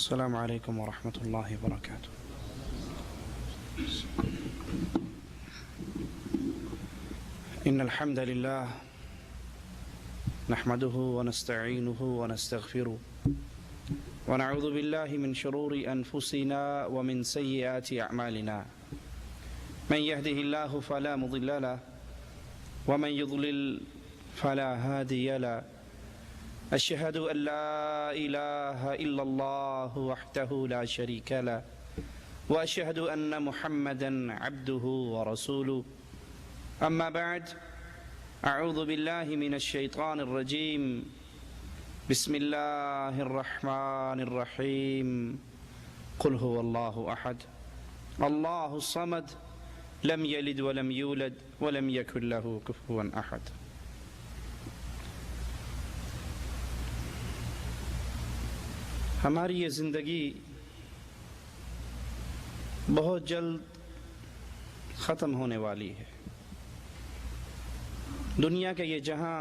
السلام عليكم ورحمة الله وبركاته. إن الحمد لله نحمده ونستعينه ونستغفره ونعوذ بالله من شرور أنفسنا ومن سيئات أعمالنا. من يهده الله فلا مضل له ومن يضلل فلا هادي له. أشهد أن لا إله إلا الله وحده لا شريك له وأشهد أن محمدا عبده ورسوله. أما بعد، أعوذ بالله من الشيطان الرجيم. بسم الله الرحمن الرحيم. قل هو الله أحد الله الصمد لم يلد ولم يولد ولم يكن له كفوا أحد. ہماری یہ زندگی بہت جلد ختم ہونے والی ہے. دنیا کا یہ جہاں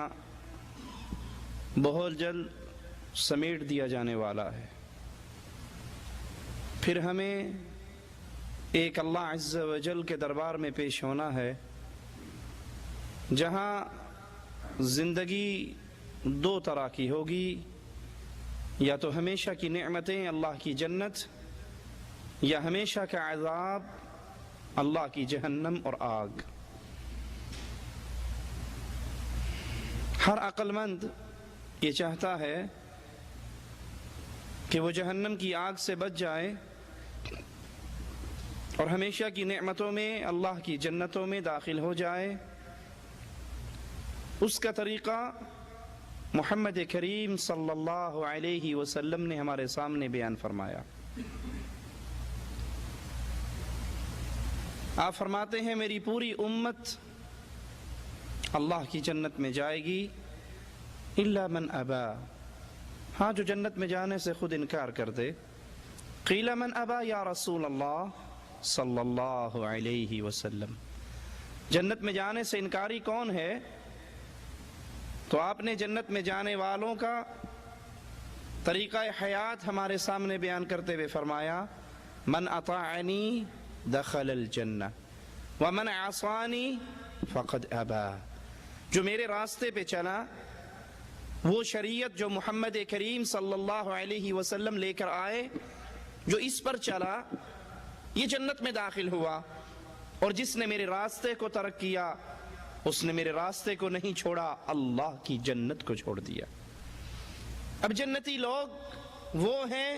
بہت جلد سمیٹ دیا جانے والا ہے. پھر ہمیں ایک اللہ عز و جل کے دربار میں پیش ہونا ہے، جہاں زندگی دو طرح کی ہوگی، یا تو ہمیشہ کی نعمتیں اللہ کی جنت، یا ہمیشہ کا عذاب اللہ کی جہنم اور آگ. ہر عقل مند یہ چاہتا ہے کہ وہ جہنم کی آگ سے بچ جائے اور ہمیشہ کی نعمتوں میں اللہ کی جنتوں میں داخل ہو جائے. اس کا طریقہ محمد کریم صلی اللہ علیہ وسلم نے ہمارے سامنے بیان فرمایا. آپ فرماتے ہیں میری پوری امت اللہ کی جنت میں جائے گی الا من ابا، ہاں جو جنت میں جانے سے خود انکار کر دے. قیل من ابا یا رسول اللہ صلی اللہ علیہ وسلم، جنت میں جانے سے انکاری کون ہے؟ تو آپ نے جنت میں جانے والوں کا طریقہ حیات ہمارے سامنے بیان کرتے ہوئے فرمایا من اطاعنی دخل الجنہ ومن عصانی فقد ابا. جو میرے راستے پہ چلا، وہ شریعت جو محمد کریم صلی اللہ علیہ وسلم لے کر آئے، جو اس پر چلا، یہ جنت میں داخل ہوا. اور جس نے میرے راستے کو ترک کیا، اس نے میرے راستے کو نہیں چھوڑا، اللہ کی جنت کو چھوڑ دیا. اب جنتی لوگ وہ ہیں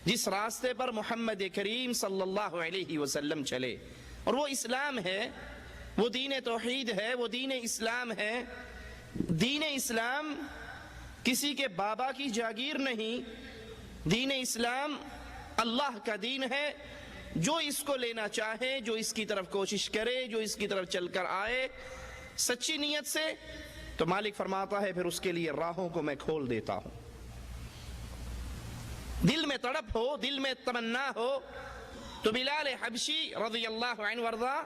جس راستے پر محمد کریم صلی اللہ علیہ وسلم چلے، اور وہ اسلام ہے، وہ دین توحید ہے، وہ دین اسلام ہے. دین اسلام کسی کے بابا کی جاگیر نہیں، دین اسلام اللہ کا دین ہے. جو اس کو لینا چاہے، جو اس کی طرف کوشش کرے، جو اس کی طرف چل کر آئے سچی نیت سے، تو مالک فرماتا ہے پھر اس کے لیے راہوں کو میں کھول دیتا ہوں. دل میں تڑپ ہو، دل میں تمنا ہو، تو بلال حبشی رضی اللہ عنہ وارضا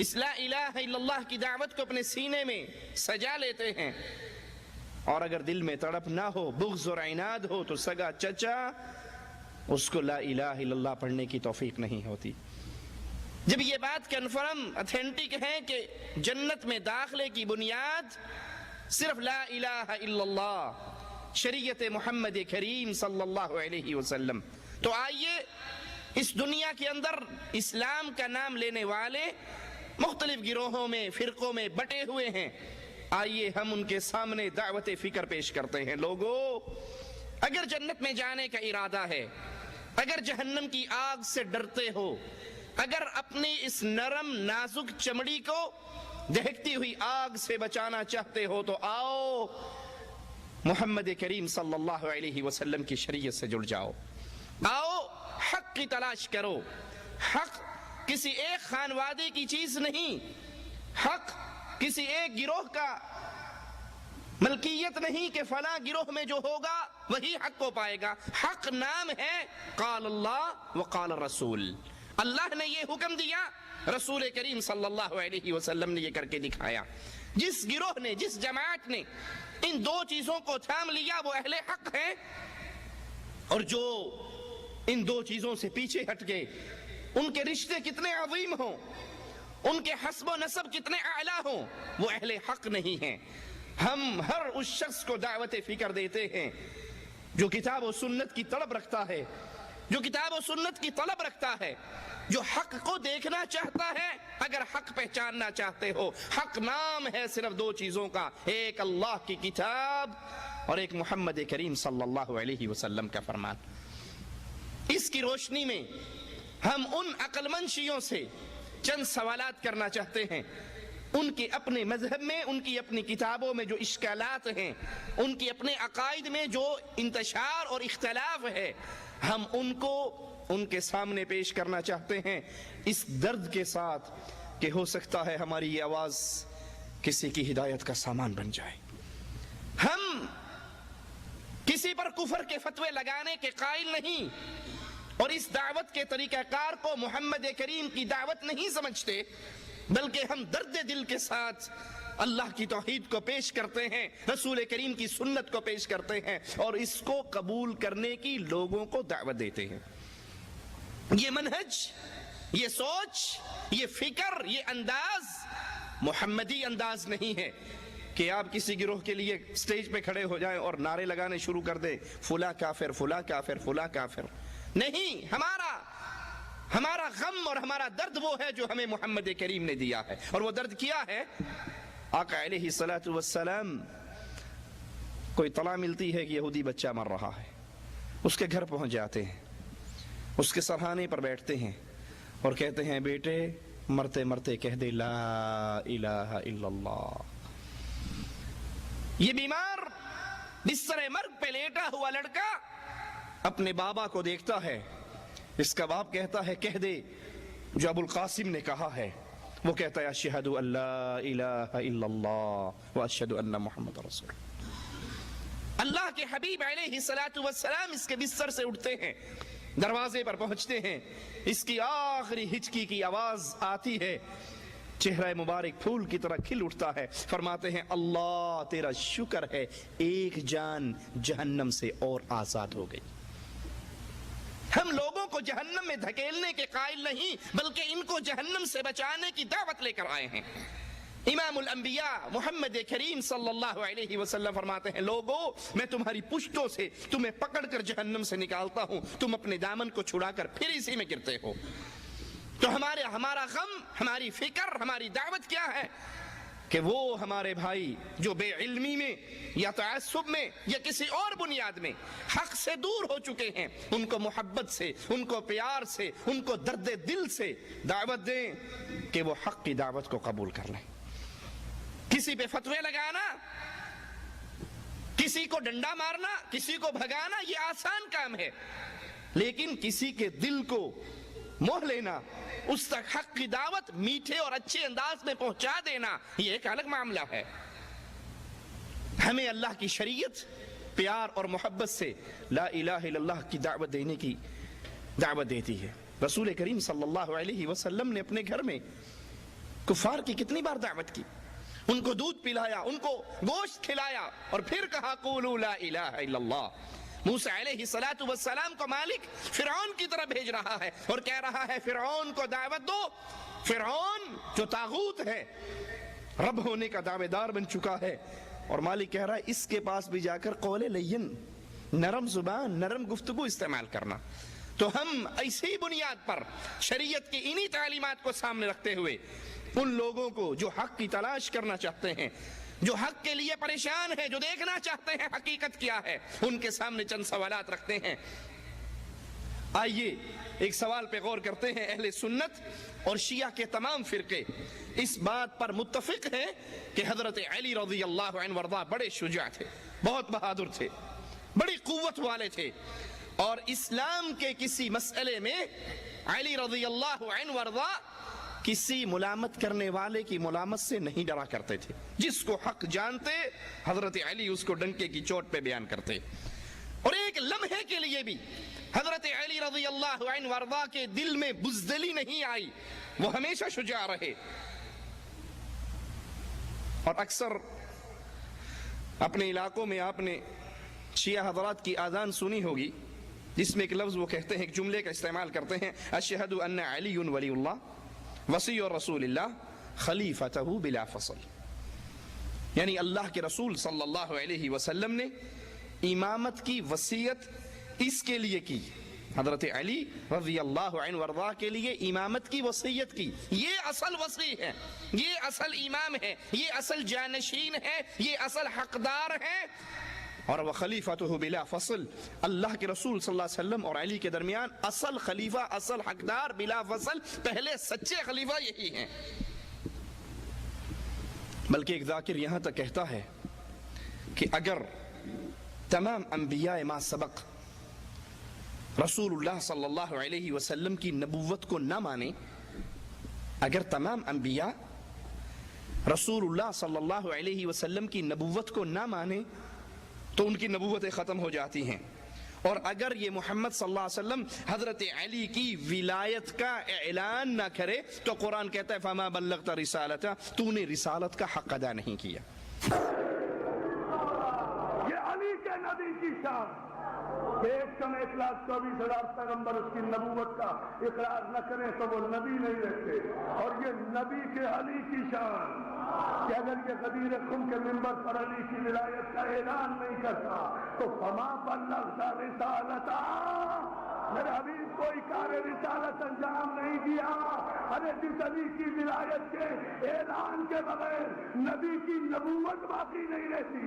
اس لا الہ الا اللہ کی دعوت کو اپنے سینے میں سجا لیتے ہیں. اور اگر دل میں تڑپ نہ ہو، بغض اور عناد ہو، تو سگا چچا اس کو لا الہ الا اللہ پڑھنے کی توفیق نہیں ہوتی. جب یہ بات کنفرم اتھینٹک ہے کہ جنت میں داخلے کی بنیاد صرف لا الہ الا اللہ، شریعت محمد کریم صلی اللہ علیہ وسلم، تو آئیے اس دنیا کے اندر اسلام کا نام لینے والے مختلف گروہوں میں، فرقوں میں بٹے ہوئے ہیں. آئیے ہم ان کے سامنے دعوت فکر پیش کرتے ہیں. لوگو، اگر جنت میں جانے کا ارادہ ہے، اگر جہنم کی آگ سے ڈرتے ہو، اگر اپنی اس نرم نازک چمڑی کو دہکتی ہوئی آگ سے بچانا چاہتے ہو، تو آؤ محمد کریم صلی اللہ علیہ وسلم کی شریعت سے جڑ جاؤ. آؤ حق کی تلاش کرو. حق کسی ایک خانوادے کی چیز نہیں، حق کسی ایک گروہ کا ملکیت نہیں کہ فلاں گروہ میں جو ہوگا وہی حق کو پائے گا. حق نام ہے قال اللہ وقال الرسول. اللہ نے یہ حکم دیا، رسول کریم صلی اللہ علیہ وسلم نے یہ کر کے دکھایا. جس گروہ نے، جس جماعت نے ان دو چیزوں کو تھام لیا وہ اہل حق ہے. اور جو ان دو چیزوں سے پیچھے ہٹ گئے، ان کے رشتے کتنے عظیم ہوں، ان کے حسب و نسب کتنے اعلیٰ ہوں، وہ اہل حق نہیں ہیں۔ ہم ہر اس شخص کو دعوت فکر دیتے ہیں جو کتاب و سنت کی طلب رکھتا ہے، جو کتاب و سنت کی طلب رکھتا ہے، جو حق کو دیکھنا چاہتا ہے۔ اگر حق پہچاننا چاہتے ہو، حق نام ہے صرف دو چیزوں کا، ایک اللہ کی کتاب اور ایک محمد کریم صلی اللہ علیہ وسلم کا فرمان۔ اس کی روشنی میں ہم ان عقل مند شیعوں سے چند سوالات کرنا چاہتے ہیں۔ ان کے اپنے مذہب میں، ان کی اپنی کتابوں میں جو اشکالات ہیں، ان کے اپنے عقائد میں جو انتشار اور اختلاف ہے، ہم ان کو ان کے سامنے پیش کرنا چاہتے ہیں، اس درد کے ساتھ کہ ہو سکتا ہے ہماری یہ آواز کسی کی ہدایت کا سامان بن جائے۔ ہم کسی پر کفر کے فتوے لگانے کے قائل نہیں، اور اس دعوت کے طریقہ کار کو محمد کریم کی دعوت نہیں سمجھتے، بلکہ ہم درد دل کے ساتھ اللہ کی توحید کو پیش کرتے ہیں، رسول کریم کی سنت کو پیش کرتے ہیں، اور اس کو قبول کرنے کی لوگوں کو دعوت دیتے ہیں۔ یہ منہج، یہ سوچ، یہ فکر، یہ انداز محمدی انداز نہیں ہے کہ آپ کسی گروہ کے لیے سٹیج پہ کھڑے ہو جائیں اور نعرے لگانے شروع کر دیں، فلاں کافر، فلاں کافر، فلاں کافر۔ نہیں، ہمارا غم اور ہمارا درد وہ ہے جو ہمیں محمد کریم نے دیا ہے، اور وہ درد کیا ہے؟ آقا علیہ الصلوۃ والسلام کوئی طلاع ملتی ہے کہ یہودی بچہ مر رہا ہے، اس کے گھر پہنچ جاتے ہیں، اس کے سرہانے پر بیٹھتے ہیں اور کہتے ہیں بیٹے مرتے مرتے کہہ دے لا الہ الا اللہ۔ یہ بیمار بستر مرگ پہ لیٹا ہوا لڑکا اپنے بابا کو دیکھتا ہے، اس کا باپ کہتا ہے کہہ دے جو ابو القاسم نے کہا ہے، وہ کہتا ہے اشہد ان لا الہ الا اللہ واشہد ان محمد رسول اللہ۔ اللہ کے حبیب علیہ الصلوۃ والسلام اس کے بستر سے اٹھتے ہیں، دروازے پر پہنچتے ہیں، اس کی آخری ہچکی کی آواز آتی ہے، چہرہ مبارک پھول کی طرح کھل اٹھتا ہے، فرماتے ہیں اللہ تیرا شکر ہے ایک جان جہنم سے اور آزاد ہو گئی۔ ہم لوگوں کو جہنم میں دھکیلنے کے قائل نہیں، بلکہ ان کو جہنم سے بچانے کی دعوت لے کر آئے ہیں۔ امام الانبیاء محمد کریم صلی اللہ علیہ وسلم فرماتے ہیں لوگو میں تمہاری پشتوں سے تمہیں پکڑ کر جہنم سے نکالتا ہوں، تم اپنے دامن کو چھڑا کر پھر اسی میں گرتے ہو۔ تو ہمارا غم، ہماری فکر، ہماری دعوت کیا ہے کہ وہ ہمارے بھائی جو بے علمی میں یا تعصب میں یا کسی اور بنیاد میں حق سے دور ہو چکے ہیں، ان کو محبت سے، ان کو پیار سے، ان کو درد دل سے دعوت دیں کہ وہ حق کی دعوت کو قبول کر لیں۔ کسی پہ فتوے لگانا، کسی کو ڈنڈا مارنا، کسی کو بھگانا یہ آسان کام ہے، لیکن کسی کے دل کو موہ لینا، اس تک حق کی دعوت میٹھے اور اچھے انداز میں پہنچا دینا، یہ ایک الگ معاملہ ہے۔ ہمیں اللہ کی شریعت پیار اور محبت سے لا الہ الا اللہ کی دعوت دینے کی دعوت دیتی ہے۔ رسول کریم صلی اللہ علیہ وسلم نے اپنے گھر میں کفار کی کتنی بار دعوت کی، ان کو دودھ پلایا، ان کو گوشت کھلایا، اور پھر کہا قولوا لا الہ الا اللہ۔ موسیٰ علیہ السلام کو مالک فرعون کی طرف بھیج رہا ہے اور کہہ رہا ہے فرعون کو دعوت دو۔ فرعون جو طاغوت ہے، رب ہونے کا دعوے دار بن چکا ہے، اور مالک کہہ رہا ہے اس کے پاس بھی جا کر قول لین، نرم زبان، نرم گفتگو استعمال کرنا۔ تو ہم ایسی بنیاد پر شریعت کی انہی تعلیمات کو سامنے رکھتے ہوئے ان لوگوں کو جو حق کی تلاش کرنا چاہتے ہیں، جو حق کے لیے پریشان ہے، جو دیکھنا چاہتے ہیں حقیقت کیا ہے، ان کے سامنے چند سوالات رکھتے ہیں۔ آئیے ایک سوال پہ غور کرتے ہیں۔ اہل سنت اور شیعہ کے تمام فرقے اس بات پر متفق ہیں کہ حضرت علی رضی اللہ عنہ وارضاہ بڑے شجاع تھے، بہت بہادر تھے، بڑی قوت والے تھے، اور اسلام کے کسی مسئلے میں علی رضی اللہ عنہ وارضاہ کسی ملامت کرنے والے کی ملامت سے نہیں ڈرا کرتے تھے۔ جس کو حق جانتے حضرت علی اس کو ڈنکے کی چوٹ پہ بیان کرتے، اور ایک لمحے کے لیے بھی حضرت علی رضی اللہ عنہ وارضاہ کے دل میں بزدلی نہیں آئی، وہ ہمیشہ شجاع رہے۔ اور اکثر اپنے علاقوں میں آپ نے شیعہ حضرات کی آذان سنی ہوگی، جس میں ایک لفظ وہ کہتے ہیں، ایک جملے کا استعمال کرتے ہیں، اشہد ان علی ولی اللہ وصی رسول اللہ خلیفتہ بلا فصل، یعنی اللہ کے رسول صلی اللہ علیہ وسلم نے امامت کی وصیت اس کے لیے کی، حضرت علی رضی اللہ عنہ وارضاہ کے لیے امامت کی وصیت کی، یہ اصل وصی ہے، یہ اصل امام ہے، یہ اصل جانشین ہے، یہ اصل حقدار ہے۔ اور وہ خلیفۃ بلا فصل، اللہ کے رسول صلی اللہ علیہ وسلم اور علی کے درمیان اصل خلیفہ، اصل حقدار بلا فصل، پہلے سچے خلیفہ یہی ہیں۔ بلکہ ایک ذاکر یہاں تک کہتا ہے کہ اگر تمام انبیاء ما سبق رسول اللہ صلی اللہ علیہ وسلم کی نبوت کو نہ مانے، اگر تمام انبیاء رسول اللہ صلی اللہ علیہ وسلم کی نبوت کو نہ مانے تو ان کی نبوتیں ختم ہو جاتی ہیں، اور اگر یہ محمد صلی اللہ علیہ وسلم حضرت علی کی ولایت کا اعلان نہ کرے تو قرآن کہتا ہے فما بلغت رسالتہ، تو نے رسالت کا حق ادا نہیں کیا۔ یہ علی کے نبی کی شان، 1,24,000 پیغمبر اس کی نبوت کا اقرار نہ کریں تو وہ نبی نہیں رہتے، اور یہ نبی کے علی کی شان کہ اگر یہ غدیر خم کے منبر پر علی کی ولایت کا اعلان نہیں کرتا تو فما بلغت رسالتہ، میرے حبیب کوئی کار رسالت انجام نہیں دیا۔ ارے جس علی کی ولایت کے اعلان کے بغیر نبی کی نبوت باقی نہیں رہتی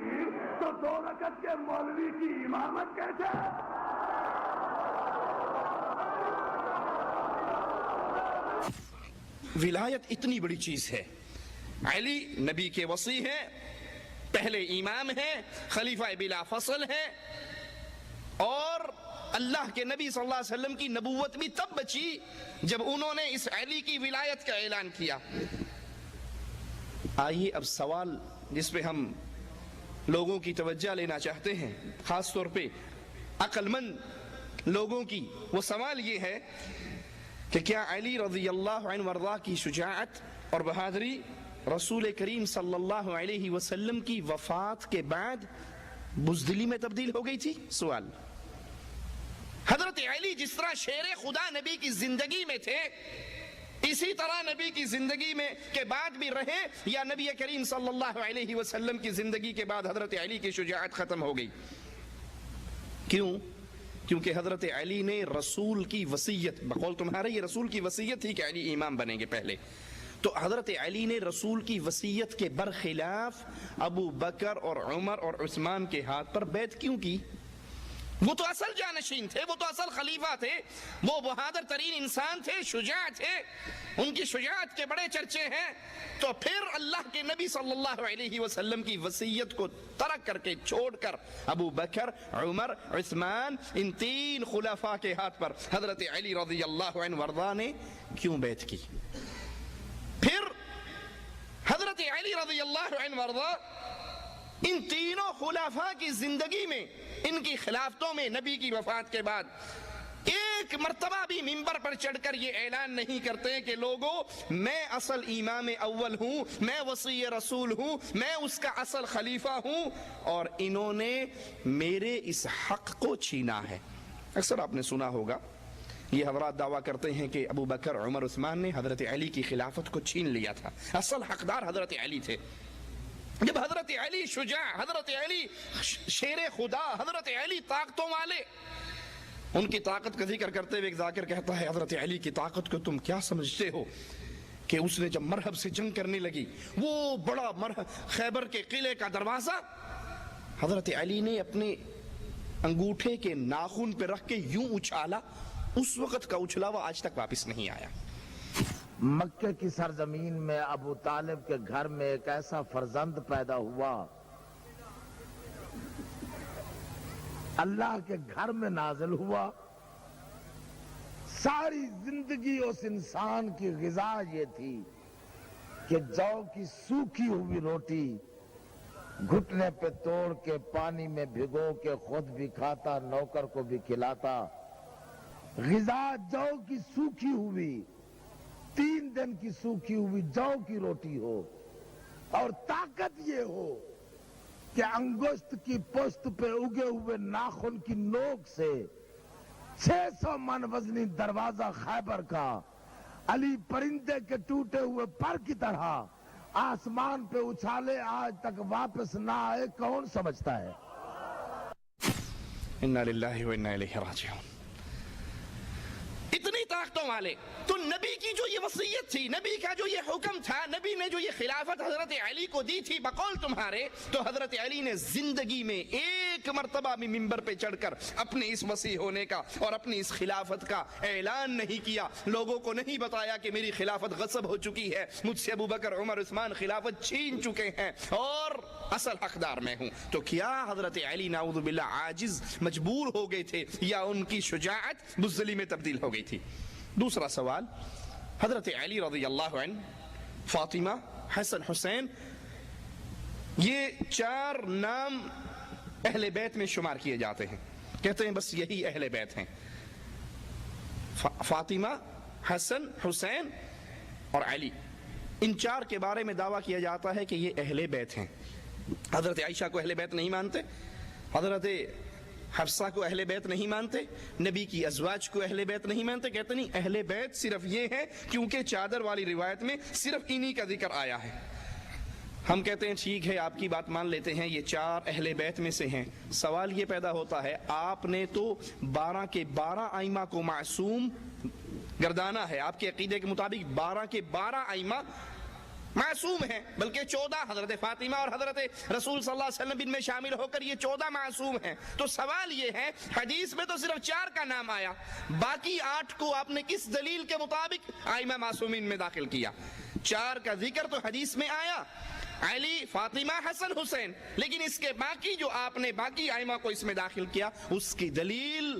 تو 2 رکعت کے مولوی کی امامت کیسے؟ ولایت اتنی بڑی چیز ہے، علی نبی کے وصی ہیں، پہلے امام ہیں، خلیفہ بلا فصل ہیں، اور اللہ کے نبی صلی اللہ علیہ وسلم کی نبوت بھی تب بچی جب انہوں نے اس علی کی ولایت کا اعلان کیا۔ آئیے اب سوال جس پہ ہم لوگوں کی توجہ لینا چاہتے ہیں، خاص طور پہ عقل مند لوگوں کی، وہ سوال یہ ہے کہ کیا علی رضی اللہ عنہ وارضاہ کی شجاعت اور بہادری رسول کریم صلی اللہ علیہ وسلم کی وفات کے بعد بزدلی میں تبدیل ہو گئی تھی؟ سوال۔ حضرت علی جس طرح شیر خدا نبی کی زندگی میں تھے، اسی طرح نبی کی زندگی میں کے بعد بھی رہے، یا نبی کریم صلی اللہ علیہ وسلم کی زندگی کے بعد حضرت علی کی شجاعت ختم ہو گئی؟ کیوں؟ کیونکہ حضرت علی نے رسول کی وصیت، بقول تمہارے یہ رسول کی وصیت تھی کہ علی امام بنیں گے پہلے، تو حضرت علی نے رسول کی وصیت کے برخلاف ابو بکر اور عمر اور عثمان کے ہاتھ پر بیعت کیوں کی؟ وہ تو اصل جانشین تھے، وہ تو اصل خلیفہ تھے، وہ بہادر ترین انسان تھے، شجاع تھے، ان کی شجاعت کے بڑے چرچے ہیں، تو پھر اللہ کے نبی صلی اللہ علیہ وسلم کی وصیت کو ترک کر کے چھوڑ کر ابو بکر، عمر، عثمان، ان 3 خلفاء کے ہاتھ پر حضرت علی رضی اللہ عنہ وارضاہ نے کیوں بیعت کی؟ پھر حضرت علی رضی اللہ عنہ وارضاہ ان 3 خلفاء کی زندگی میں، ان کی خلافتوں میں نبی کی وفات کے بعد ایک مرتبہ بھی منبر پر چڑھ کر یہ اعلان نہیں کرتے کہ لوگوں میں اصل امام اول ہوں، میں وصی رسول ہوں، میں اس کا اصل خلیفہ ہوں، اور انہوں نے میرے اس حق کو چھینا ہے۔ اکثر آپ نے سنا ہوگا یہ حضرات دعویٰ کرتے ہیں کہ ابو بکر، عمر، عثمان نے حضرت علی کی خلافت کو چھین لیا تھا، اصل حقدار حضرت علی تھے۔ جب حضرت علی شجاع، حضرت علی شیر خدا، حضرت علی طاقتوں والے، ان کی طاقت کا ذکر کرتے ہوئے ایک ذاکر کہتا ہے حضرت علی کی طاقت کو تم کیا سمجھتے ہو کہ اس نے جب مرحب سے جنگ کرنے لگی، وہ بڑا خیبر کے قلعے کا دروازہ حضرت علی نے اپنے انگوٹھے کے ناخن پہ رکھ کے یوں اچھالا، اس وقت کا اچھلاوا آج تک واپس نہیں آیا۔ مکے کی سرزمین میں ابو طالب کے گھر میں ایک ایسا فرزند پیدا ہوا، اللہ کے گھر میں نازل ہوا، ساری زندگی اس انسان کی غذا یہ تھی کہ جو کی سوکھی ہوئی روٹی گھٹنے پہ توڑ کے پانی میں بھگو کے خود بھی کھاتا، نوکر کو بھی کھلاتا۔ غذا جو کی سوکھی ہوئی، 3 دن کی سوکھی ہوئی جو کی روٹی ہو، اور طاقت یہ ہو کہ انگشت کی پشت پہ اگے ہوئے ناخن کی نوک سے 600 من وزنی دروازہ خیبر کا علی پرندے کے ٹوٹے ہوئے پر کی طرح آسمان پہ اچھالے آج تک واپس نہ آئے، کون سمجھتا ہے؟ انا للہ و انا الیہ راجعون. اتنی طاقتوں والے تو نبی کی جو یہ وصیت تھی، نبی کا جو یہ حکم تھا، نبی نے جو یہ خلافت حضرت علی کو دی تھی بقول تمہارے، تو حضرت علی نے زندگی میں ایک مرتبہ بھی منبر پہ چڑھ کر اپنے اس وصی ہونے کا اور اپنی اس خلافت کا اعلان نہیں کیا. لوگوں کو نہیں بتایا کہ میری خلافت غصب ہو چکی ہے، مجھ سے ابو بکر عمر عثمان خلافت چھین چکے ہیں اور اصل حقدار میں ہوں. تو کیا حضرت علی نعوذ باللہ عاجز مجبور ہو گئے تھے یا ان کی شجاعت بزدلی میں تبدیل ہو گئی تھی؟ دوسرا سوال، حضرت علی رضی اللہ عنہ، فاطمہ، حسن، حسین، یہ 4 نام اہل بیت میں شمار کیے جاتے ہیں. کہتے ہیں بس یہی اہل بیت ہیں، فاطمہ، حسن، حسین اور علی. ان 4 کے بارے میں دعویٰ کیا جاتا ہے کہ یہ اہل بیت ہیں. حضرت عائشہ کو اہل بیت نہیں مانتے، حضرت حفصہ کو اہل بیت نہیں مانتے، نبی کی ازواج کو اہل بیت نہیں مانتے. کہتے نہیں، اہل بیت صرف یہ ہے کیونکہ چادر والی روایت میں صرف انہی کا ذکر آیا ہے. ہم کہتے ہیں ٹھیک ہے، آپ کی بات مان لیتے ہیں، یہ 4 اہل بیت میں سے ہیں. سوال یہ پیدا ہوتا ہے، آپ نے تو 12 کے 12 ائمہ کو معصوم گردانا ہے. آپ کے عقیدے کے مطابق 12 کے 12 ائمہ معصوم ہیں، بلکہ 14 حضرت فاطمہ اور حضرت رسول صلی اللہ علیہ وسلم ان میں شامل ہو کر یہ 14 معصوم ہیں. تو سوال یہ ہے، حدیث میں تو صرف 4 کا نام آیا، باقی 8 کو آپ نے کس دلیل کے مطابق ائمہ معصومین میں داخل کیا؟ 4 کا ذکر تو حدیث میں آیا، علی، فاطمہ، حسن، حسین، لیکن اس کے باقی جو آپ نے باقی ائمہ کو اس میں داخل کیا، اس کی دلیل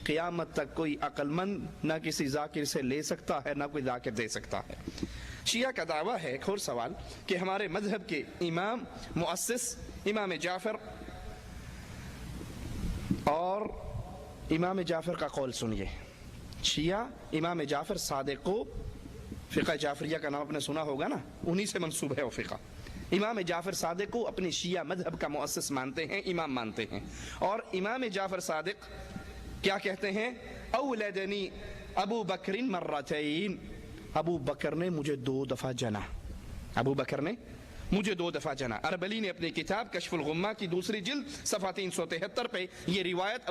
قیامت تک کوئی عقل مند نہ کسی ذاکر سے لے سکتا ہے، نہ کوئی ذاکر دے سکتا ہے. شیعہ کا دعویٰ ہے، ایک اور سوال، کہ ہمارے مذہب کے امام مؤسس امام جعفر، اور امام جعفر کا قول سنیے. شیعہ امام جعفر صادق کو، فقہ جعفریہ کا نام آپ نے سنا ہوگا نا، انہی سے منسوب ہے وہ فقہ. امام جعفر صادق کو اپنے شیعہ مذہب کا مؤسس مانتے ہیں، امام مانتے ہیں. اور امام جعفر صادق کیا کہتے ہیں؟ اولدنی ابو بکر مرتین، ابو بکر نے مجھے 2 دفعہ جنا. ابو بکر نے مجھے 2 دفعہ جنا. اربلی نے اپنی کتاب کشف الغمہ کی 2 جلد صفحہ 373 پہ یہ روایت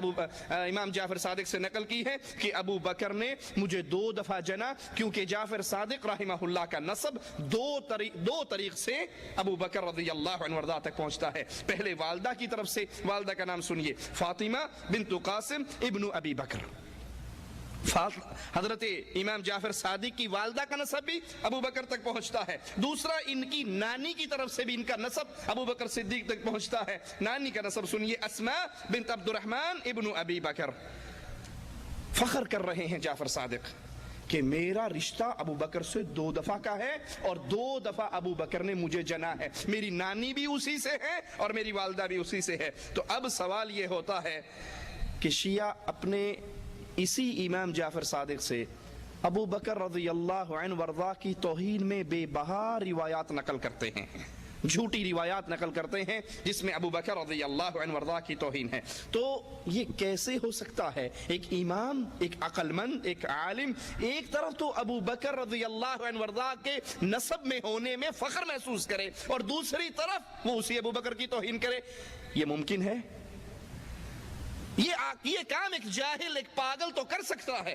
امام جعفر صادق سے نقل کی ہے کہ ابو بکر نے مجھے 2 دفعہ جنا، کیونکہ جعفر صادق رحمہ اللہ کا نسب 2 طریق سے ابو بکر رضی اللہ عنہ وارضاہ تک پہنچتا ہے. پہلے والدہ کی طرف سے، والدہ کا نام سنیے، فاطمہ بنت قاسم ابن ابی بکر. حضرت امام جعفر صادق کی والدہ کا نسب بھی ابو بکر تک پہنچتا ہے. دوسرا، ان کی نانی کی طرف سے بھی ان کا نسب ابو بکر صدیق تک پہنچتا ہے. نانی کا نسب سنیے، اسماء بنت عبد الرحمن ابن ابی بکر. فخر کر رہے ہیں جعفر صادق کہ میرا رشتہ ابو بکر سے 2 دفعہ کا ہے اور 2 دفعہ ابو بکر نے مجھے جنا ہے. میری نانی بھی اسی سے ہے اور میری والدہ بھی اسی سے ہے. تو اب سوال یہ ہوتا ہے کہ شیعہ اپنے اسی امام جعفر صادق سے ابو بکر رضی اللہ عنہ وارضاہ کی توہین میں بے بہا روایات نقل کرتے ہیں، جھوٹی روایات نقل کرتے ہیں جس میں ابو بکر رضی اللہ عنہ وارضاہ کی توہین ہے. تو یہ کیسے ہو سکتا ہے؟ ایک امام، ایک عقل مند، ایک عالم، ایک طرف تو ابو بکر رضی اللہ عنہ وارضاہ کے نسب میں ہونے میں فخر محسوس کرے اور دوسری طرف وہ اسی ابو بکر کی توہین کرے. یہ ممکن ہے؟ یہ کام ایک جاہل، ایک پاگل تو کر سکتا ہے،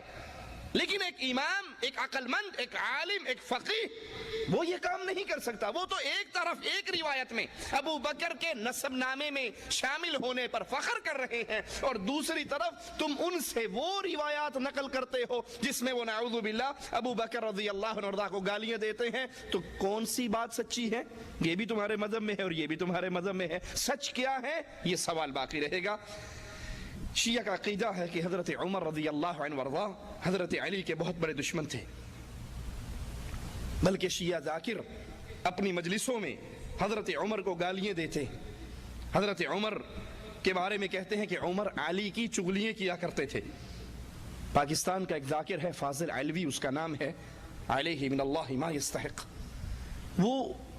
لیکن ایک امام، ایک عقل مند، ایک عالم، ایک فقیہ وہ یہ کام نہیں کر سکتا. وہ تو ایک طرف ایک روایت میں ابو بکر کے نسب نامے میں شامل ہونے پر فخر کر رہے ہیں اور دوسری طرف تم ان سے وہ روایات نقل کرتے ہو جس میں وہ نعوذ باللہ ابو بکر رضی اللہ عنہ کو گالیاں دیتے ہیں. تو کون سی بات سچی ہے؟ یہ بھی تمہارے مذہب میں ہے اور یہ بھی تمہارے مذہب میں ہے. سچ کیا ہے؟ یہ سوال باقی رہے گا. شیعہ کا عقیدہ ہے کہ حضرت عمر رضی اللہ عنہ وارضاہ حضرت علی کے بہت بڑے دشمن تھے، بلکہ شیعہ ذاکر اپنی مجلسوں میں حضرت عمر کو گالیاں دیتے. حضرت عمر کے بارے میں کہتے ہیں کہ عمر علی کی چغلیاں کیا کرتے تھے. پاکستان کا ایک ذاکر ہے فاضل علوی، اس کا نام ہے، علیہ من اللہ ما یستحق. وہ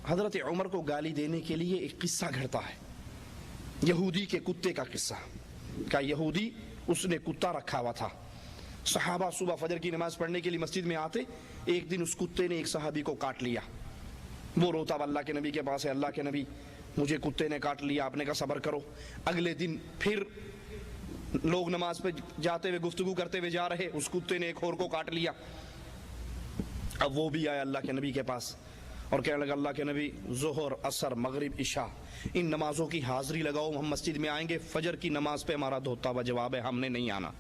حضرت عمر کو گالی دینے کے لیے ایک قصہ گھڑتا ہے، یہودی کے کتے کا قصہ. کا یہودی اس نے کتا رکھا ہوا تھا، صحابہ صبح فجر کی نماز پڑھنے کے لیے مسجد میں آتے، ایک دن اس کتے نے ایک صحابی کو کاٹ لیا، وہ روتا اللہ کے نبی کے پاس ہے، اللہ کے نبی مجھے کتے نے کاٹ لیا، آپ نے کہا صبر کرو۔ اگلے دن پھر لوگ نماز پہ جاتے ہوئے گفتگو کرتے ہوئے جا رہے، اس کتے نے ایک اور کو کاٹ لیا۔ اب وہ بھی آیا اللہ کے نبی کے پاس اور کہنے لگا اللہ کے نبی ظہر عصر مغرب عشاء ان نمازوں کی حاضری لگاؤ، ہم مسجد میں آئیں گے، فجر کی نماز پہ ہمارا دھوتا ہوا جواب ہے ہم نے نہیں آنا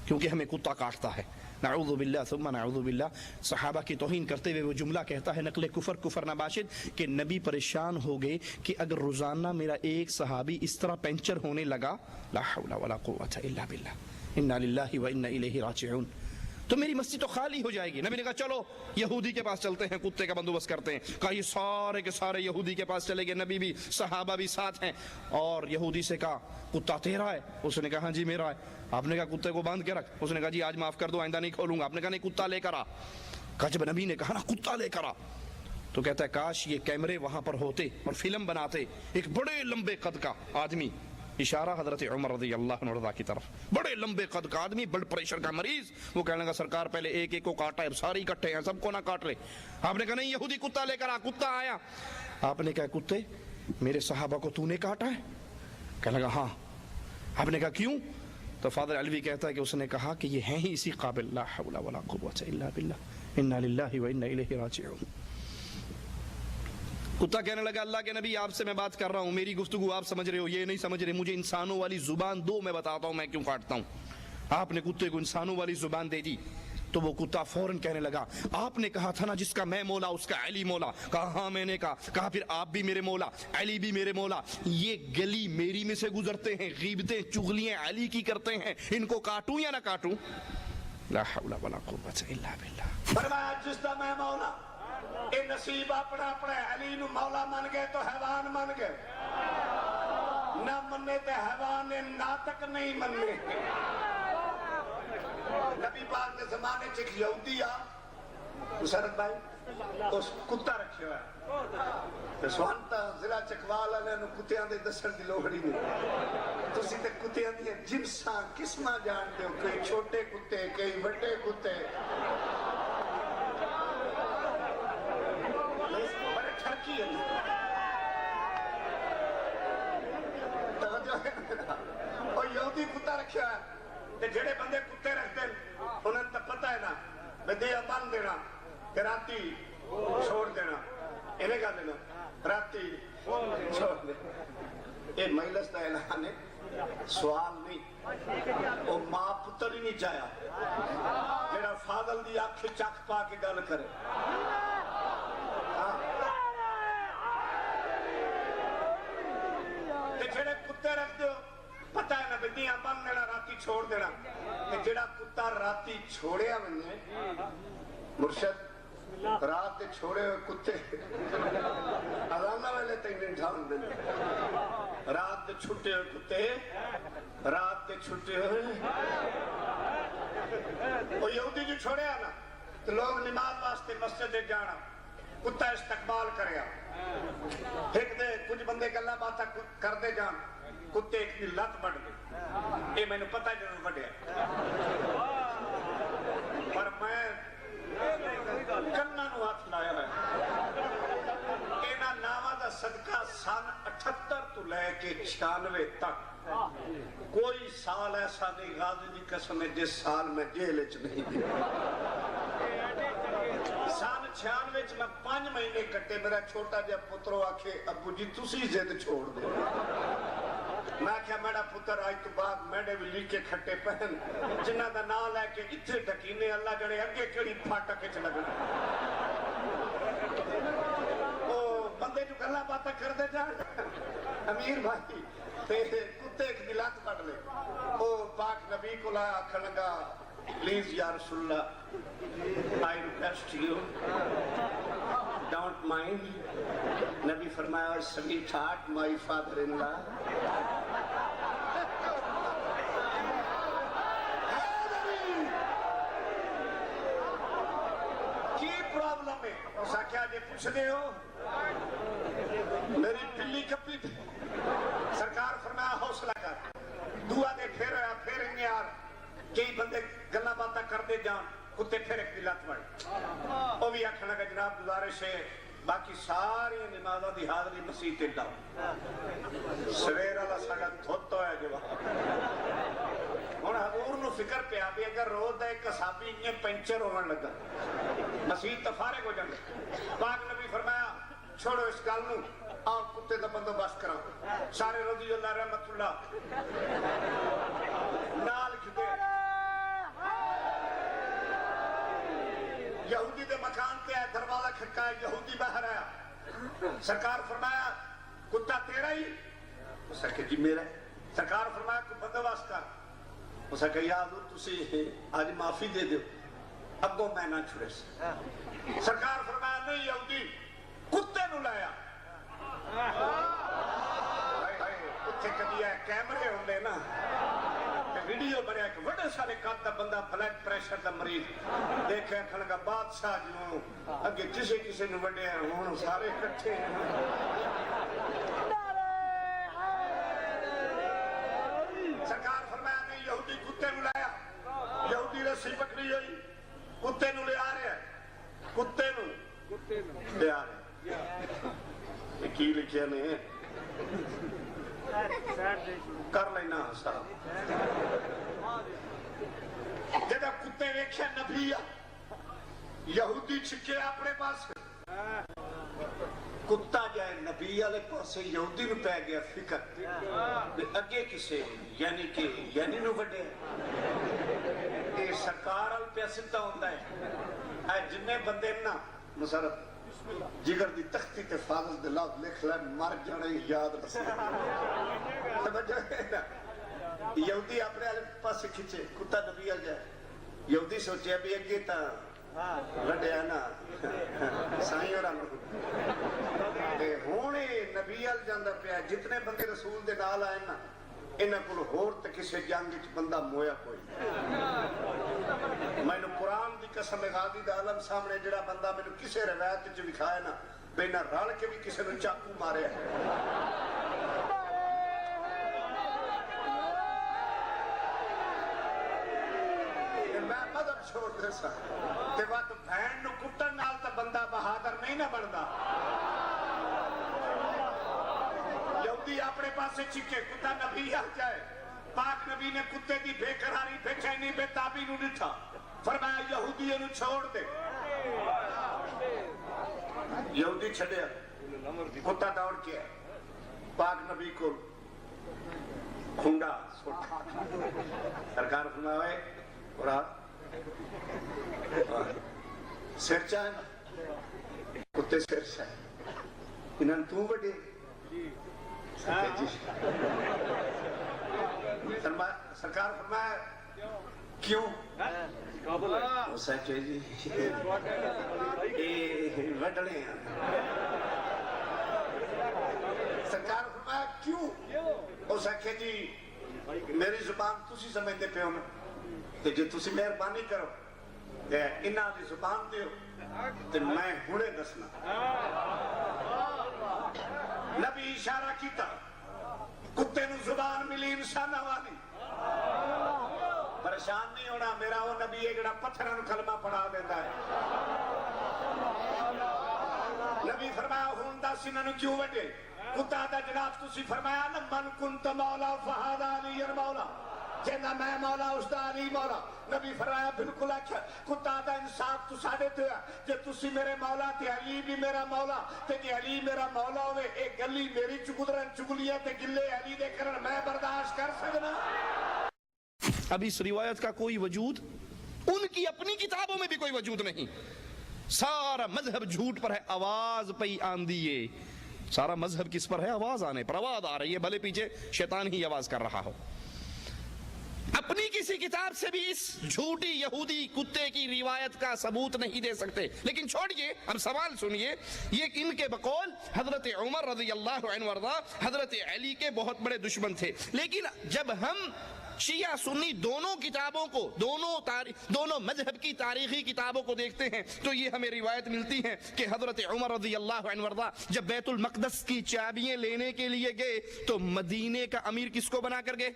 کیونکہ ہمیں کتا کاٹتا ہے۔ نعوذ باللہ ثم نعوذ باللہ۔ صحابہ کی توہین کرتے ہوئے وہ جملہ کہتا ہے نقل کفر نباشد کہ نبی پریشان ہو گئے کہ اگر روزانہ میرا ایک صحابی اس طرح پینچر ہونے لگا، لا حول ولا قوت الا باللہ، انا للہ و انا الیہ راجعون، تو میری مسجد تو خالی ہو جائے گی۔ نبی نے کہا چلو یہودی کے پاس چلتے ہیں، کتے کا بندوبست کرتے ہیں۔ کہا یہ سارے کے سارے یہودی کے پاس چلے گئے، نبی بھی صحابہ بھی ساتھ ہیں، اور یہودی سے کہا کتا تیرا ہے؟ اس نے کہا ہاں جی میرا ہے۔ آپ نے کہا کتے کو باندھ کے رکھ، اس نے کہا جی آج معاف کر دو، آئندہ نہیں کھولوں گا۔ آپ نے کہا نہیں کتا لے کر آ۔ کہا جب نبی نے کہا نا کتا لے کر آ، تو کہتا ہے کاش یہ کیمرے وہاں پر ہوتے اور فلم بناتے، ایک بڑے لمبے قد کا آدمی، اشارہ حضرت عمر رضی اللہ عنہ کی طرف، بڑے لمبے قد کا آدمی، بلڈ پریشر کا مریض، وہ کہنے لگا سرکار پہلے ایک ایک کو کاٹا ہے، سارے اکٹھے ہیں، سب کو نہ کاٹ لے۔ آپ نے کہا نہیں یہودی کتا لے کر آ۔ کتا آیا، آپ نے کہا کتے میرے صحابہ کو تو نے کاٹا ہے؟ کہنے لگا ہاں۔ آپ نے کہا کیوں؟ تو فادر علوی کہتا ہے کہ اس نے کہا کہ یہ ہیں ہی اسی قابل، لا حول ولا قوت الا باللہ، انا للہ و انا الیہ راجعون۔ کتا کہنے لگا اللہ کے نبی آپ سے میں بات کر رہا ہوں، میری گفتگو آپ سمجھ رہے ہو، یہ نہیں سمجھ رہے، مجھے انسانوں والی زبان دو، میں بتاتا ہوں میں کیوں کاٹتا ہوں۔ آپ نے کتے کو انسانوں والی زبان دے دی تو وہ کتا فوراً کہنے لگا آپ نے کہا تھا نا جس کا میں مولا اس کا علی مولا۔ کہا ہاں میں نے کہا پھر آپ بھی میرے مولا، علی بھی میرے مولا، یہ گلی میری میں سے گزرتے ہیں، غیبتیں چغلیاں علی کی کرتے ہیں، ان کو کاٹوں یا نہ کاٹوں؟ لا حول ولا قوت الا باللہ۔ فرمایا جس کا میں مولا، اے نصیب اپنا اپنے علی نو مولا من گئے تو حیوان من گئے، نہ مننے تے حیوان ناطق نہیں مننے۔ نبی پاک کے زمانے چ ایک یہودی آ، مسرت بھائی اس کتا رکھے ہوا ہے، سوانتا ضلع چکوال والے نو کتیاں دے دسن دی لوڑ ہی نہیں، تسی تے کتیاں دی جنساں قسماں جانتے ہو، کئی چھوٹے کتے کئی بڑے کتے، بڑے ٹھرکی ہیں۔ توجہ ہے نا، اور یہودی کتا رکھے ہوا ہے، تے جڑے بندے کتے رکھتے ہیں انہوں نے پتہ ہے نا میں دیا بن دینا کہ راتی چھوڑ دینا، انہیں کہا دینا راتی چھوڑ دینا۔ یہ مجلس کا اعلان ہے، سوال نہیں، وہ ماں پتر ہی نہیں چاہیا جڑا فاضل دی آنکھ چک پا کے گل کرے۔ تے جڑے کتے رکھ دیو پتہ ہے نا بدیاں بن دینا راتی چھوڑ دینا، کہ جڑا کتا راتی چھوڑیا مننے مرشد رات دے چھوڑے ہوئے کتے اذانہ ویلے تینیں ڈھان دیں، رات دے چھٹے ہوئے کتے رات دے چھٹے ہوئے، وہ یہودی جو چھوڑیا نا تو لوگ نماز واسطے مسجد دے جانا، کتا استقبال کریا، ایک دے کچھ بندے گلا باتاں کر دے جان، کتے ایک دی لت بڑھ گئی، یہ میں نے پتہ جنہوں بڑھیا، پر میں کنہ نو ہاتھ لایا ہے، اینا ناما دا صدقہ سن 78 تو لے کے 96 تک کوئی سال ایسا نہیں، غازی دی قسم ہے جس سال میں جیل اچ نہیں دیا۔ سال 96 میں 5 مہینے کٹے، میرا چھوٹا جا پترو آکھے ابو جی تسی زد چھوڑ دے، میں کہا میرا پتر آج تو بعد میڈے بھی لیکے کھٹے پہن جنہ دا نا لے کے اتھے ڈکینے اللہ جڑے اگے کڑی پھاٹا کے چلگنا، او بندے جو گلہ باتا کر دے جان امیر بھائی تے کتے ایک دلات پڑھ لے، او پاک نبی کو لائے آکھن لگا پلیز یا رسول اللہ I request you don't mind۔ نبی فرمایا sweet heart my father in law، کی پرابلم ہے؟ اسا کیا جے پوچھ دے ہو میری پلی کپی تھی، سرکار فرمایا حوصلہ کر، دعا دے پھر آیا پھر انہیں آر کئی بندے گلا باتاں کرتے جان کتے پھر ایک دی لت بڑھ وہ بھی آکھن لگا جناب گزارش ہے باقی ساری نمازوں دی حاضری مسیح تے لاؤ سویر والا ساڈا دھوت ہویا جو ہن حضور نو فکر پیا بھی اگر روز دا ایک قصابی انہیں پنچر ہون لگا مسیح تو فارغ ہو جاندے پاک نبی فرمایا چھوڑو اس گل نو آؤ کتے دا بندوبست کراؤ سارے رضی اللہ رحمت اللہ نال کھدے یہودی دے مکان پہ آئے دروازہ کھٹکایا یہودی باہر آیا سرکار فرمایا کتا تیرا ہی اسے کہ جی میرا ہے سرکار فرمایا کوئی بندوبست کر اسے کہ یا حضور تسی آج معافی دے دیو اگوں میں نہ چھڑے سے سرکار فرمایا نہیں یہودی کتے نو لایا کتے کبھی ہے کیمرے ہوندے نا ویڈیو بنیا کہ وڈے سارے قد دا بندہ بلڈ پریشر دا مریض دیکھے اکھن کا بادشاہ جنوں اگے کسے نو وڈے ہیں ہون سارے کٹھے ہیں سرکار فرمایا نہیں یہودی کتے نو لایا یہودی رسی پکڑی ہوئی کتے نو لے آ رہے ہیں کتے نو لے آ رہے ہیں یہ کی لکھیا نہیں ہے کر لینا صاحب جدہ کتے ویکھے نبی یہودی چھکے اپنے پاس کتا جائے نبی والے پاسے یہودی نو پہ گیا فکر اگے کسے یعنی نو وڈے اے سرکار ال پہ سدھا ہوندا ہے اے جنے بندے نا مسرت جگر دی تختی تے فاضل دے لفظ لکھ لے مر جانے یاد رسے سمجھو ہے نا یہودی اپنے والے پاس کھچے کتا نبی آ جائے یہودی سوچے بھی اگے تا لڑیا نا سائیں اور تے ہونے نبی آل جاندہ پیا جتنے بندے رسول دے نال آئے نا انہاں کل ہور تے کسے جنگ وچ بندہ مویا کوئی میں نے قرآن دی قسم غازی دا عالم سامنے جڑا بندہ میں نے کسے روایت وچ دکھایا نا بینا رل کے بھی کسے نے چاقو مارے میں مذہب چھوڑ دے سا تے وقت بہن نو کٹن نال تا بندہ بہادر نہیں نہ بندا یہودی اپنے پاسے چکے کتا نبی آ جائے پاک نبی نے کتے دی بے قراری بے چینی بے تابی نو نٹھا فرمایا یہودی انو چھوڑ دے یہودی چھڑیا کتا دوڑ کے پاک نبی کو کھونڈا سوٹا سرکار فرمایا اور سر چاہے نا کتے سر چاہے انہاں تو بڑے سرکار فرمایا کیوں اسے کہ جی وڈڑے ہیں سرکار فرمایا کیوں اسے کہ جی میری زبان تسی سمجھتے پہ ہو نا جی تسی مہربانی کرو انہاں دی زبان دیو تو میں ہونے دسنا نبی اشارہ کیتا کتے نو زبان ملی انسانہ والی پریشان نہیں ہونا میرا وہ نبی ہے جڑا پتھران کلمہ پڑھا دیتا ہے نبی فرمایا ہوندہ سنن کیوں وڈے کتا دا جناب تسی فرمایا نا من کنت مولا فہاد علی مولا جینا میں مولا اس دا علی مولا نبی فرمایا بالکل اچھا کتا دا انصاف تو ساڑے دیا جے تسی میرے مولا تے علی بھی میرا مولا تے جے علی میرا مولا ہوئے ایک گلی میری چکدرن چگلیاں تے گلے علی دے کرن میں برداشت کر سکنا اب اس روایت کا کوئی وجود ان کی اپنی کتابوں میں بھی کوئی وجود نہیں سارا مذہب جھوٹ پر ہے آواز پہ آندھی ہے سارا مذہب کس پر ہے آواز آنے پر آواز آ رہی ہے بھلے پیچھے شیطان ہی آواز کر رہا ہو اپنی کسی کتاب سے بھی اس جھوٹی یہودی کتے کی روایت کا ثبوت نہیں دے سکتے لیکن چھوڑیے ہم سوال سنیے یہ ان کے بقول حضرت عمر رضی اللہ عنہ وارضا حضرت علی کے بہت بڑے دشمن تھے لیکن جب ہم شیعہ سنی دونوں کتابوں کو دونوں مذہب کی تاریخی کتابوں کو دیکھتے ہیں تو یہ ہمیں روایت ملتی ہے کہ حضرت عمر رضی اللہ عنہ وارضا جب بیت المقدس کی چابیاں لینے کے لیے گئے تو مدینے کا امیر کس کو بنا کر گئے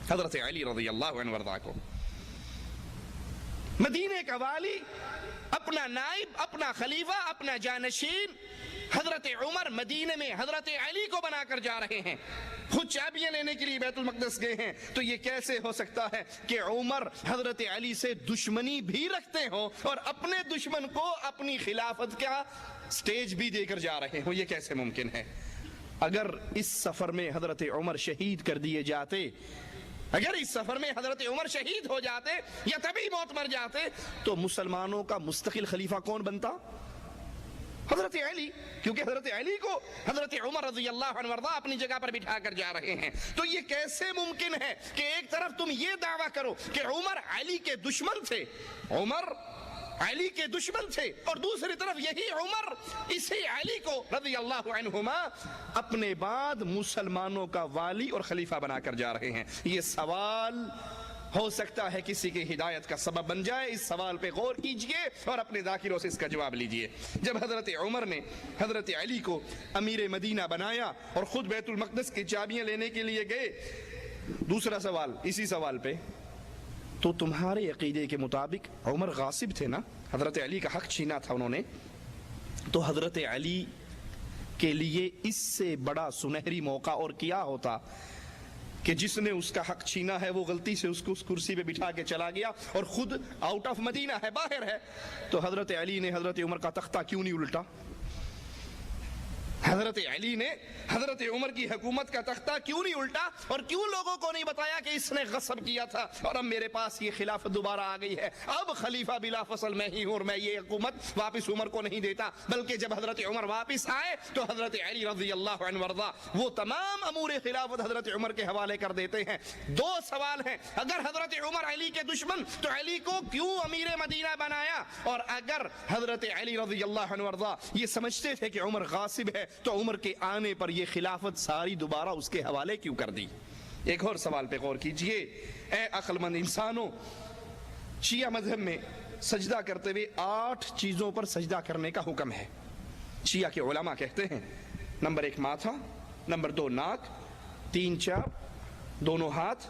حضرت علی رضی اللہ عنہ وارضاہ کو مدینے کا والی، اپنا نائب، اپنا خلیفہ، اپنا جانشین حضرت عمر مدینے میں حضرت علی کو بنا کر جا رہے ہیں، خود چابیاں لینے کے لیے بیت المقدس گئے ہیں، تو یہ کیسے ہو سکتا ہے کہ عمر حضرت علی سے دشمنی بھی رکھتے ہوں اور اپنے دشمن کو اپنی خلافت کا سٹیج بھی دے کر جا رہے ہوں؟ یہ کیسے ممکن ہے؟ اگر اس سفر میں حضرت عمر شہید کر دیے جاتے، اگر اس سفر میں حضرت عمر شہید ہو جاتے یا تبھی موت مر جاتے، تو مسلمانوں کا مستقل خلیفہ کون بنتا؟ حضرت علی، کیونکہ حضرت علی کو حضرت عمر رضی اللہ عنہ وارضاہ اپنی جگہ پر بٹھا کر جا رہے ہیں۔ تو یہ کیسے ممکن ہے کہ ایک طرف تم یہ دعویٰ کرو کہ عمر علی کے دشمن تھے، عمر علی کے دشمن تھے، اور دوسری طرف یہی عمر اسی علی کو رضی اللہ عنہما اپنے بعد مسلمانوں کا والی اور خلیفہ بنا کر جا رہے ہیں؟ یہ سوال ہو سکتا ہے کسی کی ہدایت کا سبب بن جائے۔ اس سوال پہ غور کیجئے اور اپنے ذاکروں سے اس کا جواب لیجئے۔ جب حضرت عمر نے حضرت علی کو امیر مدینہ بنایا اور خود بیت المقدس کی چابیاں لینے کے لیے گئے، دوسرا سوال اسی سوال پہ، تو تمہارے عقیدے کے مطابق عمر غاصب تھے نا؟ حضرت علی کا حق چھینا تھا انہوں نے، تو حضرت علی کے لیے اس سے بڑا سنہری موقع اور کیا ہوتا کہ جس نے اس کا حق چھینا ہے وہ غلطی سے اس کو اس کرسی پہ بٹھا کے چلا گیا اور خود آؤٹ آف مدینہ ہے، باہر ہے، تو حضرت علی نے حضرت عمر کا تختہ کیوں نہیں الٹا؟ حضرت علی نے حضرت عمر کی حکومت کا تختہ کیوں نہیں الٹا اور کیوں لوگوں کو نہیں بتایا کہ اس نے غصب کیا تھا اور اب میرے پاس یہ خلافت دوبارہ آ گئی ہے، اب خلیفہ بلا فصل میں ہی ہوں اور میں یہ حکومت واپس عمر کو نہیں دیتا؟ بلکہ جب حضرت عمر واپس آئے تو حضرت علی رضی اللہ عنہ وارضاہ وہ تمام امور خلافت حضرت عمر کے حوالے کر دیتے ہیں۔ دو سوال ہیں، اگر حضرت عمر علی کے دشمن تو علی کو کیوں امیر مدینہ بنایا، اور اگر حضرت علی رضی اللہ عنہ وارضاہ یہ سمجھتے تھے کہ عمر غاصب ہے تو عمر کے آنے پر یہ خلافت ساری دوبارہ اس کے حوالے کیوں کر دی؟ ایک اور سوال پہ غور کیجئے، اے عقل مند انسانوں، شیعہ مذہب میں سجدہ کرتے ہوئے 8 چیزوں پر سجدہ کرنے کا حکم ہے۔ شیعہ کے علماء کہتے ہیں نمبر 1 ماتھا، نمبر 2 ناک، 3 چاپ، دونوں ہاتھ،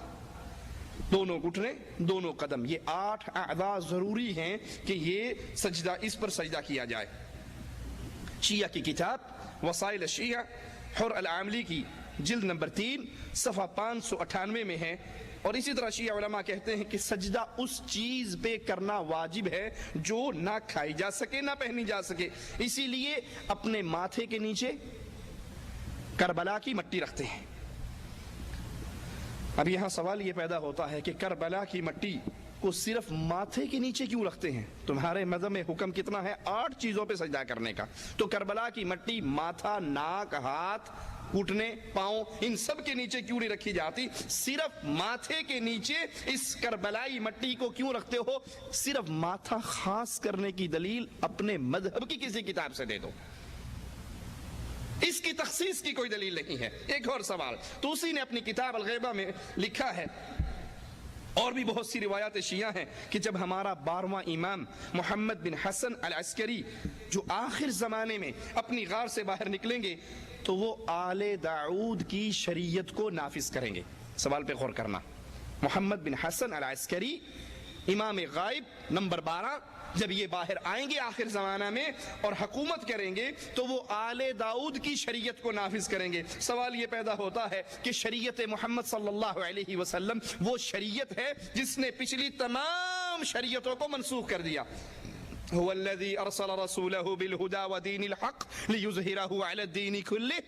دونوں گھٹنے، دونوں قدم، یہ 8 اعضاء ضروری ہیں کہ یہ سجدہ، اس پر سجدہ کیا جائے۔ شیعہ کی کتاب وسائل الشیعہ حر العاملی کی جلد نمبر 3 صفحہ 598 میں ہے، اور اسی طرح شیعہ علماء کہتے ہیں کہ سجدہ اس چیز پہ کرنا واجب ہے جو نہ کھائی جا سکے نہ پہنی جا سکے، اسی لیے اپنے ماتھے کے نیچے کربلا کی مٹی رکھتے ہیں۔ اب یہاں سوال یہ پیدا ہوتا ہے کہ کربلا کی مٹی کو صرف ماتھے کے نیچے کیوں رکھتے ہیں؟ تمہارے مذہب میں حکم کتنا ہے؟ 8 چیزوں پہ سجدہ کرنے کا، تو کربلا کی مٹی ماتھا، ناک، ہاتھ، گھٹنے، پاؤں، ان سب کے نیچے کیوں نہیں رکھی جاتی؟ صرف ماتھے کے نیچے اس کربلائی مٹی کو کیوں رکھتے ہو؟ صرف ماتھا خاص کرنے کی دلیل اپنے مذہب کی کسی کتاب سے دے دو، اس کی تخصیص کی کوئی دلیل نہیں ہے۔ ایک اور سوال، توسی نے اپنی کتاب الغیبہ میں لکھا ہے، اور بھی بہت سی روایات شیعہ ہیں، کہ جب ہمارا 12واں امام محمد بن حسن العسکری جو آخر زمانے میں اپنی غار سے باہر نکلیں گے تو وہ آل داؤد کی شریعت کو نافذ کریں گے۔ سوال پہ غور کرنا، محمد بن حسن العسکری امام غائب نمبر 12 جب یہ باہر آئیں گے آخر زمانہ میں اور حکومت کریں گے تو وہ آل داؤد کی شریعت کو نافذ کریں گے۔ سوال یہ پیدا ہوتا ہے کہ شریعت محمد صلی اللہ علیہ وسلم وہ شریعت ہے جس نے پچھلی تمام شریعتوں کو منسوخ کر دیا۔ هو الذي ارسل رسوله بالهدى ودين الحق ليظهره على الدين كله،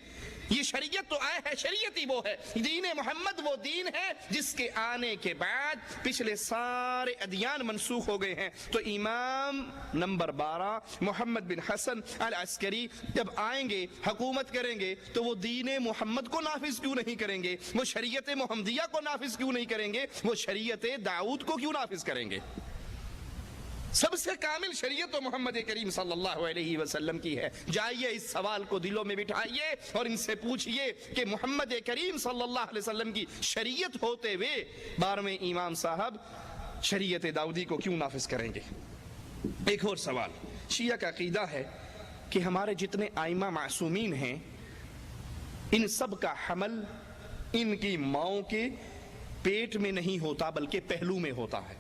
یہ شریعت تو آئے ہے، شریعت ہی وہ ہے، دین محمد وہ دین ہے جس کے آنے کے بعد پچھلے سارے ادیان منسوخ ہو گئے ہیں۔ تو امام نمبر 12 محمد بن حسن العسکری جب آئیں گے حکومت کریں گے تو وہ دین محمد کو نافذ کیوں نہیں کریں گے؟ وہ شریعت محمدیہ کو نافذ کیوں نہیں کریں گے؟ وہ شریعت داؤد کو کیوں نافذ کریں گے؟ سب سے کامل شریعت تو محمد کریم صلی اللہ علیہ وسلم کی ہے۔ جائیے اس سوال کو دلوں میں بٹھائیے اور ان سے پوچھئے کہ محمد کریم صلی اللہ علیہ وسلم کی شریعت ہوتے ہوئے 12ویں امام صاحب شریعت داؤدی کو کیوں نافذ کریں گے؟ ایک اور سوال، شیعہ کا عقیدہ ہے کہ ہمارے جتنے ائمہ معصومین ہیں ان سب کا حمل ان کی ماؤں کے پیٹ میں نہیں ہوتا بلکہ پہلو میں ہوتا ہے۔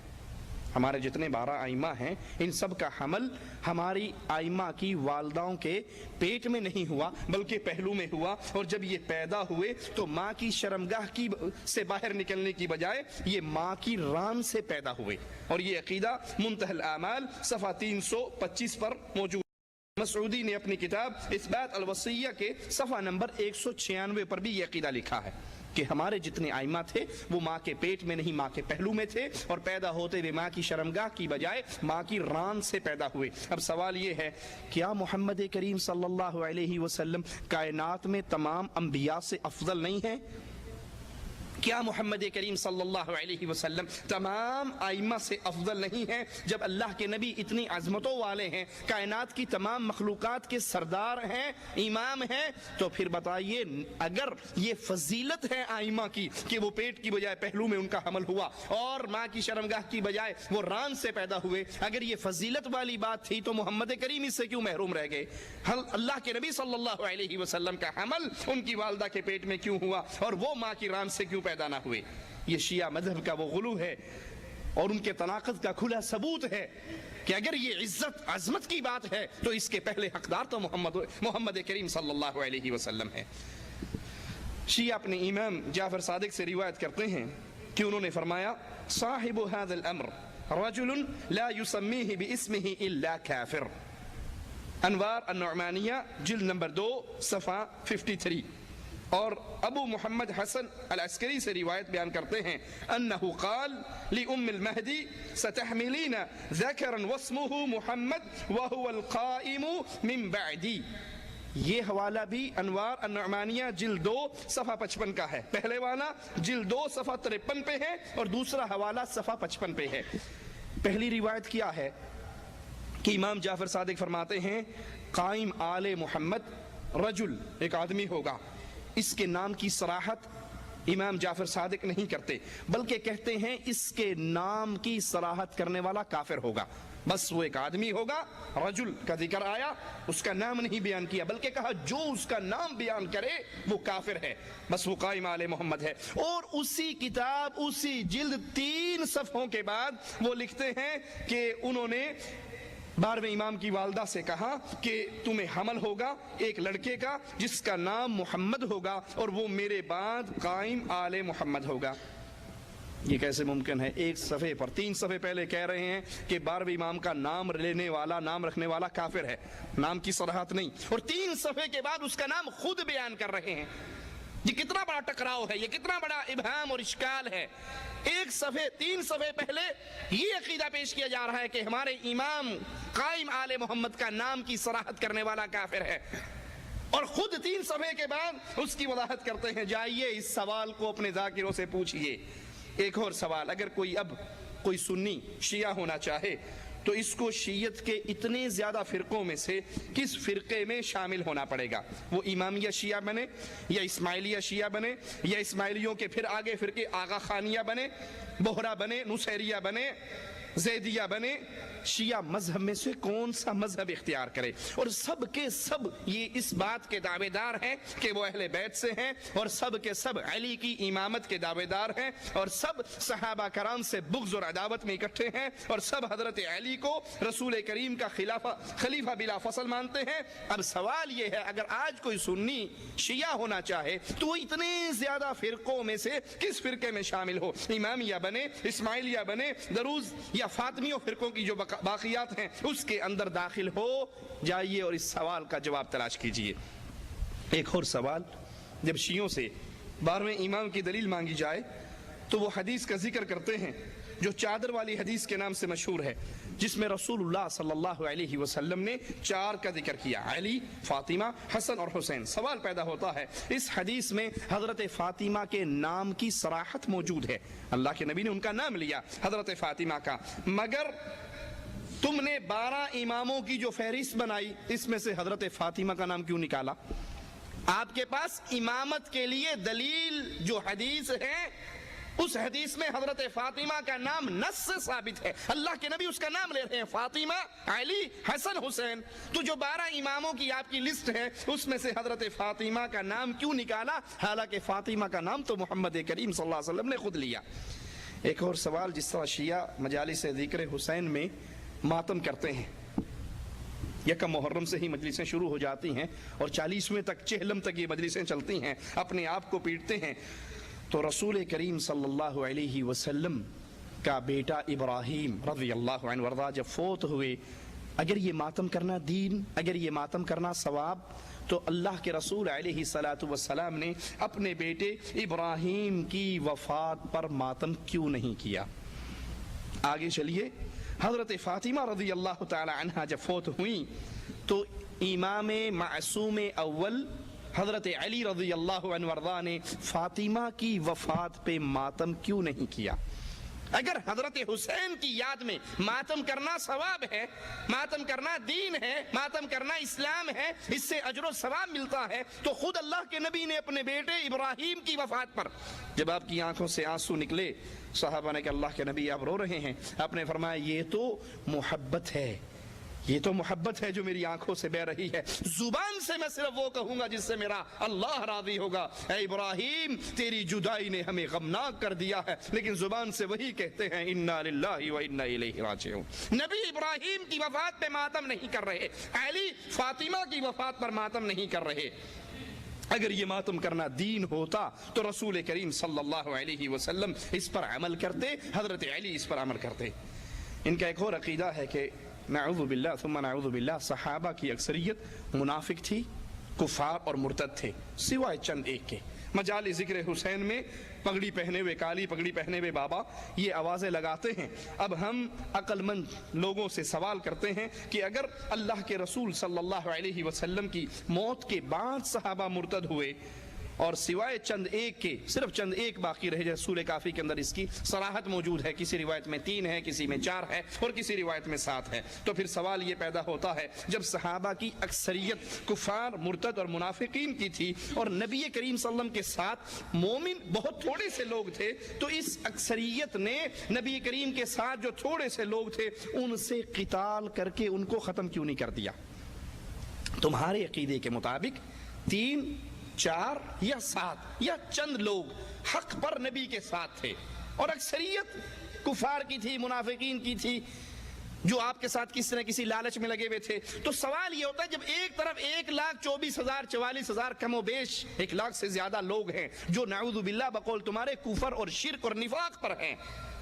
ہمارے جتنے 12 ائمہ ہیں ان سب کا حمل ہماری ائمہ کی والداؤں کے پیٹ میں نہیں ہوا بلکہ پہلو میں ہوا، اور جب یہ پیدا ہوئے تو ماں کی شرمگاہ کی سے باہر نکلنے کی بجائے یہ ماں کی ران سے پیدا ہوئے، اور یہ عقیدہ منتہی الاعمال صفحہ 325 پر موجود۔ مسعودی نے اپنی کتاب اثبات الوصیہ کے صفحہ نمبر 196 پر بھی یہ عقیدہ لکھا ہے کہ ہمارے جتنے ائمہ تھے وہ ماں کے پیٹ میں نہیں، ماں کے پہلو میں تھے، اور پیدا ہوتے ہوئے ماں کی شرمگاہ کی بجائے ماں کی ران سے پیدا ہوئے۔ اب سوال یہ ہے، کیا محمد کریم صلی اللہ علیہ وسلم کائنات میں تمام انبیاء سے افضل نہیں ہیں؟ کیا محمد کریم صلی اللہ علیہ وسلم تمام ائمہ سے افضل نہیں ہیں؟ جب اللہ کے نبی اتنی عظمتوں والے ہیں، کائنات کی تمام مخلوقات کے سردار ہیں، امام ہیں، تو پھر بتائیے اگر یہ فضیلت ہے ائمہ کی کہ وہ پیٹ کی بجائے پہلو میں ان کا حمل ہوا اور ماں کی شرمگاہ کی بجائے وہ ران سے پیدا ہوئے، اگر یہ فضیلت والی بات تھی تو محمد کریم اس سے کیوں محروم رہ گئے؟ اللہ کے نبی صلی اللہ علیہ وسلم کا حمل ان کی والدہ کے پیٹ میں کیوں ہوا اور وہ ماں کی ران سے کیوں پیدا نہ ہوئے؟ یہ شیعہ مذہب کا وہ غلو ہے اور ان کے تناقض کا کھلا ثبوت ہے کہ اگر یہ عزت عظمت کی بات ہے تو اس کے پہلے حقدار تو محمد کریم صلی اللہ علیہ وسلم ہے۔ شیعہ اپنے امام جعفر صادق سے روایت کرتے ہیں کہ انہوں نے فرمایا، صاحب هذا الامر رجل لا يسميه باسمه الا کافر۔ انوار النعمانیہ جلد نمبر 2 صفحہ 53۔ اور ابو محمد حسن العسکری سے روایت بیان کرتے ہیں انہو قال لأم المہدی ستحملین ذکرا واسمہ محمد وہو القائم من بعدی۔ یہ حوالہ بھی انوار النعمانیہ جلد 2 صفحہ 55 کا ہے۔ پہلے والا جلد 2 صفحہ 53 پہ ہے اور دوسرا حوالہ صفحہ 55 پہ ہے۔ پہلی روایت کیا ہے کہ امام جعفر صادق فرماتے ہیں قائم آل محمد رجل ایک آدمی ہوگا، اس کے نام کی صراحت امام جعفر صادق نہیں کرتے بلکہ کہتے ہیں اس کے نام کی صراحت کرنے والا کافر ہوگا۔ بس وہ ایک آدمی ہوگا، رجل کا ذکر آیا، اس کا نام نہیں بیان کیا بلکہ کہا جو اس کا نام بیان کرے وہ کافر ہے، بس وہ قائم آل محمد ہے۔ اور اسی کتاب اسی جلد 3 صفحوں کے بعد وہ لکھتے ہیں کہ انہوں نے 12ویں امام کی والدہ سے کہا کہ تمہیں حمل ہوگا ایک لڑکے کا جس کا نام محمد ہوگا اور وہ میرے بعد قائم آل محمد ہوگا۔ یہ کیسے ممکن ہے؟ ایک صفحے پر 3 صفحے پہلے کہہ رہے ہیں کہ 12ویں امام کا نام لینے والا، نام رکھنے والا کافر ہے، نام کی صراحت نہیں، اور 3 صفحے کے بعد اس کا نام خود بیان کر رہے ہیں۔ یہ کتنا بڑا ٹکراؤ ہے، یہ کتنا بڑا ابہام اور اشکال ہے۔ 3 صفحے پہلے یہ عقیدہ پیش کیا جا رہا ہے کہ ہمارے امام قائم آل محمد کا نام کی صراحت کرنے والا کافر ہے، اور خود 3 صفحے کے بعد اس کی وضاحت کرتے ہیں۔ جائیے اس سوال کو اپنے ذاکروں سے پوچھئے۔ ایک اور سوال، اگر کوئی سنی شیعہ ہونا چاہے تو اس کو شیعت کے اتنے زیادہ فرقوں میں سے کس فرقے میں شامل ہونا پڑے گا؟ وہ امامیہ شیعہ بنے یا اسماعیلیہ شیعہ بنے یا اسماعیلیوں کے پھر آگے فرقے آغا خانیہ بنے، بہرہ بنے، نصیریہ بنے، زیدیہ بنے، شیعہ مذہب میں سے کون سا مذہب اختیار کرے؟ اور سب کے سب یہ اس بات کے دعوے دار ہیں کہ وہ اہل بیت سے ہیں، اور سب کے سب علی کی امامت کے دعوے دار ہیں، اور سب صحابہ کرام سے بغض اور عداوت میں اکٹھے ہیں، اور سب حضرت علی کو رسول کریم کا خلیفہ بلا فصل مانتے ہیں۔ اب سوال یہ ہے، اگر آج کوئی سنی شیعہ ہونا چاہے تو وہ اتنے زیادہ فرقوں میں سے کس فرقے میں شامل ہو؟ امامیہ بنے، اسماعیلیہ بنے، دروز یا فاطمیوں فرقوں کی جو باقیات ہیں اس کے اندر داخل ہو؟ جائیے اور اس سوال کا جواب تلاش کیجئے۔ ایک اور سوال، جب شیعوں سے 12ویں امام کی دلیل مانگی جائے تو وہ حدیث کا ذکر کرتے ہیں جو چادر والی حدیث کے نام سے مشہور ہے، جس میں رسول اللہ صلی اللہ علیہ وسلم نے 4 کا ذکر کیا، علی، فاطمہ، حسن اور حسین۔ سوال پیدا ہوتا ہے، اس حدیث میں حضرت فاطمہ کے نام کی صراحت موجود ہے، اللہ کے نبی نے ان کا نام لیا حضرت فاطمہ کا، مگر تم نے 12 اماموں کی جو فہرست بنائی اس میں سے حضرت فاطمہ کا نام کیوں نکالا؟ آپ کے پاس امامت کے لیے دلیل جو حدیث ہے اس حدیث میں حضرت فاطمہ کا نام نص سے ثابت ہے، اللہ کے نبی اس کا نام لے رہے ہیں، فاطمہ، علی، حسن، حسین۔ تو جو 12 اماموں کی آپ کی لسٹ ہے اس میں سے حضرت فاطمہ کا نام کیوں نکالا، حالانکہ فاطمہ کا نام تو محمد کریم صلی اللہ علیہ وسلم نے خود لیا۔ ایک اور سوال، جس طرح شیعہ مجالس ذکر حسین میں ماتم کرتے ہیں، یکم محرم سے ہی مجلسیں شروع ہو جاتی ہیں اور 40ویں تک، چہلم تک یہ مجلسیں چلتی ہیں، اپنے آپ کو پیٹتے ہیں، تو رسول کریم صلی اللہ علیہ وسلم کا بیٹا ابراہیم رضی اللہ عنہ وارضاہ جب فوت ہوئے، اگر یہ ماتم کرنا دین، اگر یہ ماتم کرنا ثواب، تو اللہ کے رسول علیہ الصلوۃ والسلام نے اپنے بیٹے ابراہیم کی وفات پر ماتم کیوں نہیں کیا؟ آگے چلیے، حضرت فاطمہ رضی اللہ تعالی عنہ جب فوت ہوئیں تو امام معصوم اول حضرت علی رضی اللہ عنہ وارضاہ نے فاطمہ کی وفات پہ ماتم کیوں نہیں کیا؟ اگر حضرت حسین کی یاد میں ماتم کرنا ثواب ہے، ماتم کرنا دین ہے، ماتم کرنا اسلام ہے، اس سے اجر و ثواب ملتا ہے، تو خود اللہ کے نبی نے اپنے بیٹے ابراہیم کی وفات پر جب آپ کی آنکھوں سے آنسو نکلے، صحابہ نے کہ اللہ کے نبی آپ رو رہے ہیں، آپ نے فرمایا یہ تو محبت ہے، یہ تو محبت ہے جو میری آنکھوں سے بہ رہی ہے، زبان سے میں صرف وہ کہوں گا جس سے میرا اللہ راضی ہوگا، اے ابراہیم تیری جدائی نے ہمیں غمناک کر دیا ہے، لیکن زبان سے وہی کہتے ہیں انا للہ و انا الیہ راجعون۔ نبی ابراہیم کی وفات پہ ماتم نہیں کر رہے، علی فاطمہ کی وفات پر ماتم نہیں کر رہے۔ اگر یہ ماتم کرنا دین ہوتا تو رسول کریم صلی اللہ علیہ وسلم اس پر عمل کرتے، حضرت علی اس پر عمل کرتے۔ ان کا ایک اور عقیدہ ہے کہ نعوذ باللہ ثم نعوذ باللہ، صحابہ کی اکثریت منافق تھی، کفار اور مرتد تھے، سوائے چند ایک کے۔ مجالس ذکر حسین میں پگڑی پہنے ہوئے، کالی پگڑی پہنے ہوئے بابا یہ آوازیں لگاتے ہیں۔ اب ہم عقل مند لوگوں سے سوال کرتے ہیں کہ اگر اللہ کے رسول صلی اللہ علیہ وسلم کی موت کے بعد صحابہ مرتد ہوئے اور سوائے چند ایک کے صرف چند ایک باقی رہے، جیسے سورہ کافی کے اندر اس کی صراحت موجود ہے، کسی روایت میں 3 ہے، کسی میں 4 ہے اور کسی روایت میں 7 ہے، تو پھر سوال یہ پیدا ہوتا ہے جب صحابہ کی اکثریت کفار، مرتد اور منافقین کی تھی اور نبی کریم صلی اللہ علیہ وسلم کے ساتھ مومن بہت تھوڑے سے لوگ تھے، تو اس اکثریت نے نبی کریم کے ساتھ جو تھوڑے سے لوگ تھے ان سے قتال کر کے ان کو ختم کیوں نہیں کر دیا؟ تمہارے عقیدے کے مطابق 3، 4 یا 7 یا چند لوگ حق پر نبی کے ساتھ تھے اور اکثریت کفار کی تھی، منافقین کی تھی، جو آپ کے ساتھ کسی نہ کسی لالچ میں لگے ہوئے تھے۔ تو سوال یہ ہوتا ہے جب ایک طرف 1,24,000 44,000 کم و بیش 1 لاکھ سے زیادہ لوگ ہیں جو نعوذ باللہ بقول تمہارے کفر اور شرک اور نفاق پر ہیں،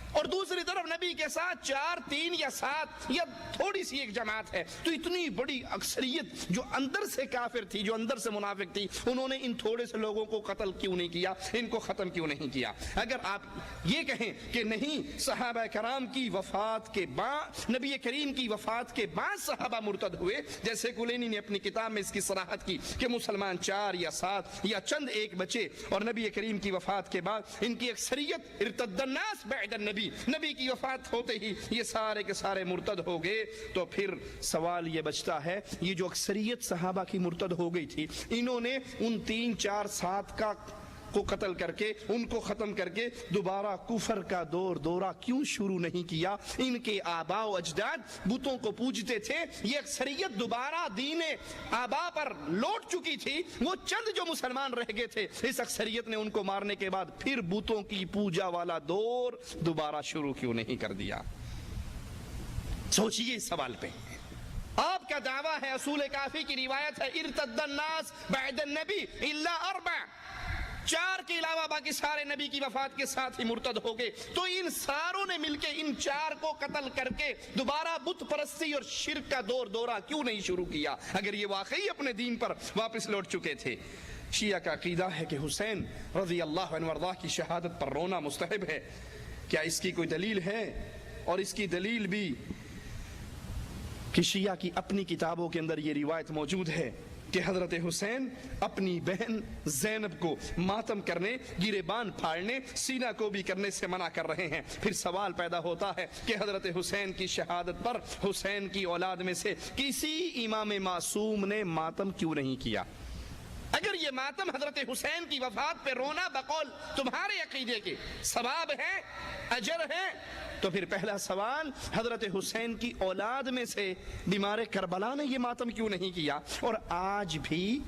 اور دوسری طرف نبی کے ساتھ 4، 3 یا 7 یا تھوڑی سی ایک جماعت ہے، تو اتنی بڑی اکثریت جو اندر سے کافر تھی، جو اندر سے منافق تھی، انہوں نے ان تھوڑے سے لوگوں کو قتل کیوں نہیں کیا، ان کو ختم کیوں نہیں کیا؟ اگر آپ یہ کہیں کہ نہیں صحابہ کرام کی وفات کے بعد، نبی کریم کی وفات کے بعد صحابہ مرتد ہوئے، جیسے کلینی نے اپنی کتاب میں اس کی صراحت کی کہ مسلمان 4 یا 7 یا چند ایک بچے، اور نبی کریم کی وفات کے بعد ان کی اکثریت ارتد الناس بعد النبی، نبی کی وفات ہوتے ہی یہ سارے کے سارے مرتد ہو گئے، تو پھر سوال یہ بچتا ہے یہ جو اکثریت صحابہ کی مرتد ہو گئی تھی، انہوں نے ان 3، 4، 7 کو قتل کر کے ان کو ختم کر کے دوبارہ کفر کا دورہ کیوں شروع نہیں کیا؟ ان کے آباء و اجداد بتوں کو پوجتے تھے، یہ اکثریت دوبارہ دین آباء پر لوٹ چکی تھی، وہ چند جو مسلمان رہ گئے تھے اس اکثریت نے ان کو مارنے کے بعد پھر بتوں کی پوجا والا دور دوبارہ شروع کیوں نہیں کر دیا؟ سوچئے اس سوال پہ۔ آپ کا دعویٰ ہے، اصول کافی کی روایت ہے، ارتد الناس بعد النبی الا 4، 4 کے علاوہ باقی سارے نبی کی وفات کے ساتھ ہی مرتد ہو گئے، تو ان ساروں نے مل کے ان 4 کو قتل کر کے دوبارہ بت پرستی اور شرک کا دورہ کیوں نہیں شروع کیا اگر یہ واقعی اپنے دین پر واپس لوٹ چکے تھے؟ شیعہ کا عقیدہ ہے کہ حسین رضی اللہ عنہ وارضاہ کی شہادت پر رونا مستحب ہے۔ کیا اس کی کوئی دلیل ہے؟ اور اس کی دلیل بھی کہ شیعہ کی اپنی کتابوں کے اندر یہ روایت موجود ہے کہ حضرت حسین اپنی بہن زینب کو ماتم کرنے، گریبان پھاڑنے، سینہ کو بھی کرنے سے منع کر رہے ہیں۔ پھر سوال پیدا ہوتا ہے کہ حضرت حسین کی شہادت پر حسین کی اولاد میں سے کسی امام معصوم نے ماتم کیوں نہیں کیا؟ اگر یہ ماتم حضرت حسین کی وفات پہ رونا بقول تمہارے عقیدے کے ثواب ہے، اجر ہے، تو پھر پہلا سوال حضرت حسین کی اولاد میں سے بیمار کربلا نے یہ ماتم کیوں نہیں کیا؟ اور آج بھی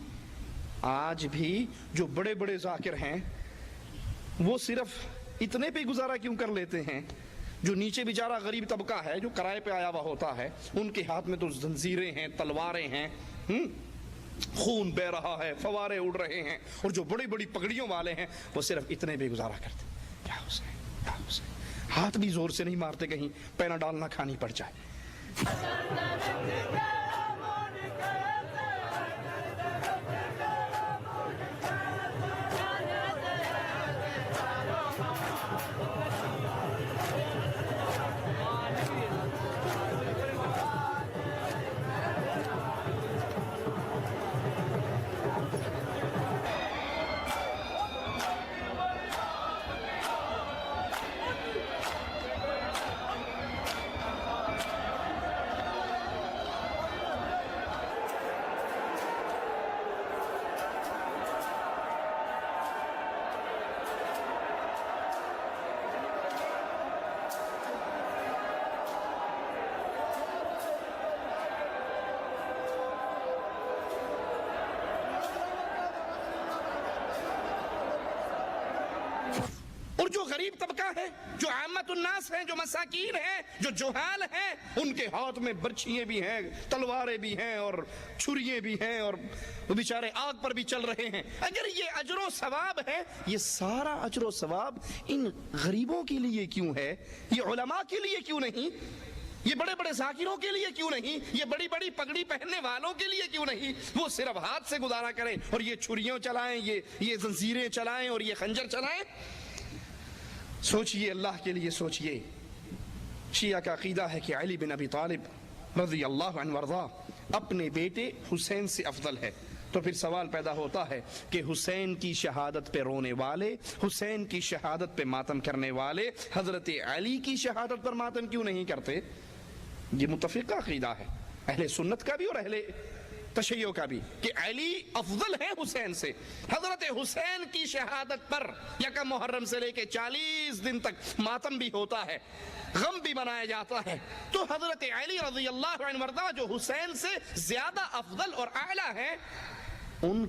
جو بڑے بڑے ذاکر ہیں وہ صرف اتنے پہ گزارا کیوں کر لیتے ہیں؟ جو نیچے بیچارہ غریب طبقہ ہے، جو کرائے پہ آیا ہوا ہوتا ہے، ان کے ہاتھ میں تو زنجیریں ہیں، تلواریں ہیں، خون بہ رہا ہے، فوارے اڑ رہے ہیں، اور جو بڑی بڑی پگڑیوں والے ہیں وہ صرف اتنے بے گزارا کرتے ہیں، کیا حسین، کیا حسین، ہاتھ بھی زور سے نہیں مارتے کہیں پینا ڈالنا کھانی پڑ جائے۔ جو غریب طبقہ ہے، جو عامت الناس ہیں، جو مساکین ہیں، جو جہال ہیں، ان کے ہاتھ میں برچھیاں بھی ہیں، تلواریں بھی ہیں اور چھریاں بھی ہیں، اور وہ بیچارے آگ پر بھی چل رہے ہیں۔ اگر یہ اجر و ثواب ہے، یہ سارا اجر و ثواب ان غریبوں کے لیے کیوں ہے؟ یہ علماء کے لیے کیوں نہیں؟ یہ بڑے بڑے ذاکروں کے لیے کیوں نہیں؟ یہ بڑی بڑی پگڑی پہننے والوں کے لیے کیوں نہیں؟ وہ صرف ہاتھ سے گزارا کریں اور یہ چھریاں چلائیں، یہ زنجیریں چلائیں اور یہ خنجر چلائیں۔ سوچئے، اللہ کے لیے سوچئے۔ شیعہ کا عقیدہ ہے کہ علی بن ابی طالب رضی اللہ عنہ وارضا اپنے بیٹے حسین سے افضل ہے، تو پھر سوال پیدا ہوتا ہے کہ حسین کی شہادت پہ رونے والے، حسین کی شہادت پہ ماتم کرنے والے حضرت علی کی شہادت پر ماتم کیوں نہیں کرتے؟ یہ متفقہ عقیدہ ہے اہل سنت کا بھی اور اہل تشیع کا بھی، کہ علی افضل ہے حسین سے۔ حضرت حسین کی شہادت پر یکم محرم سے لے کے 40 دن تک ماتم بھی ہوتا ہے، غم بھی منایا جاتا ہے، تو حضرت علی رضی اللہ عنہ وارضا جو حسین سے زیادہ افضل اور اعلیٰ ہے، ان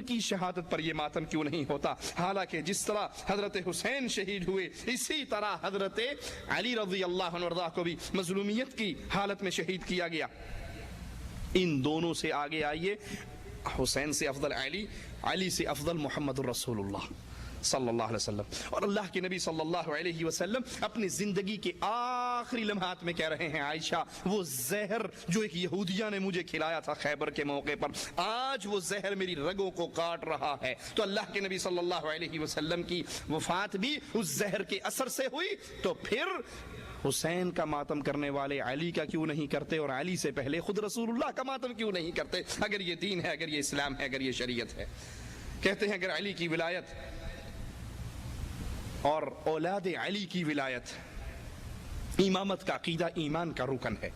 کی شہادت پر یہ ماتم کیوں نہیں ہوتا؟ حالانکہ جس طرح حضرت حسین شہید ہوئے، اسی طرح حضرت علی رضی اللہ عنہ وارضا کو بھی مظلومیت کی حالت میں شہید کیا گیا۔ ان دونوں سے آگے آئیے، حسین سے افضل علی، علی سے افضل محمد الرسول اللہ صلی اللہ علیہ وسلم۔ اور اللہ کے نبی صلی اللہ علیہ وسلم اپنی زندگی کے آخری لمحات میں کہہ رہے ہیں، عائشہ وہ زہر جو ایک یہودیہ نے مجھے کھلایا تھا خیبر کے موقع پر، آج وہ زہر میری رگوں کو کاٹ رہا ہے۔ تو اللہ کے نبی صلی اللہ علیہ وسلم کی وفات بھی اس زہر کے اثر سے ہوئی، تو پھر حسین کا ماتم کرنے والے علی کا کیوں نہیں کرتے، اور علی سے پہلے خود رسول اللہ کا ماتم کیوں نہیں کرتے؟ اگر یہ دین ہے، اگر یہ اسلام ہے، اگر یہ شریعت ہے۔ کہتے ہیں اگر علی کی ولایت اور اولاد علی کی ولایت، امامت کا عقیدہ ایمان کا رکن ہے،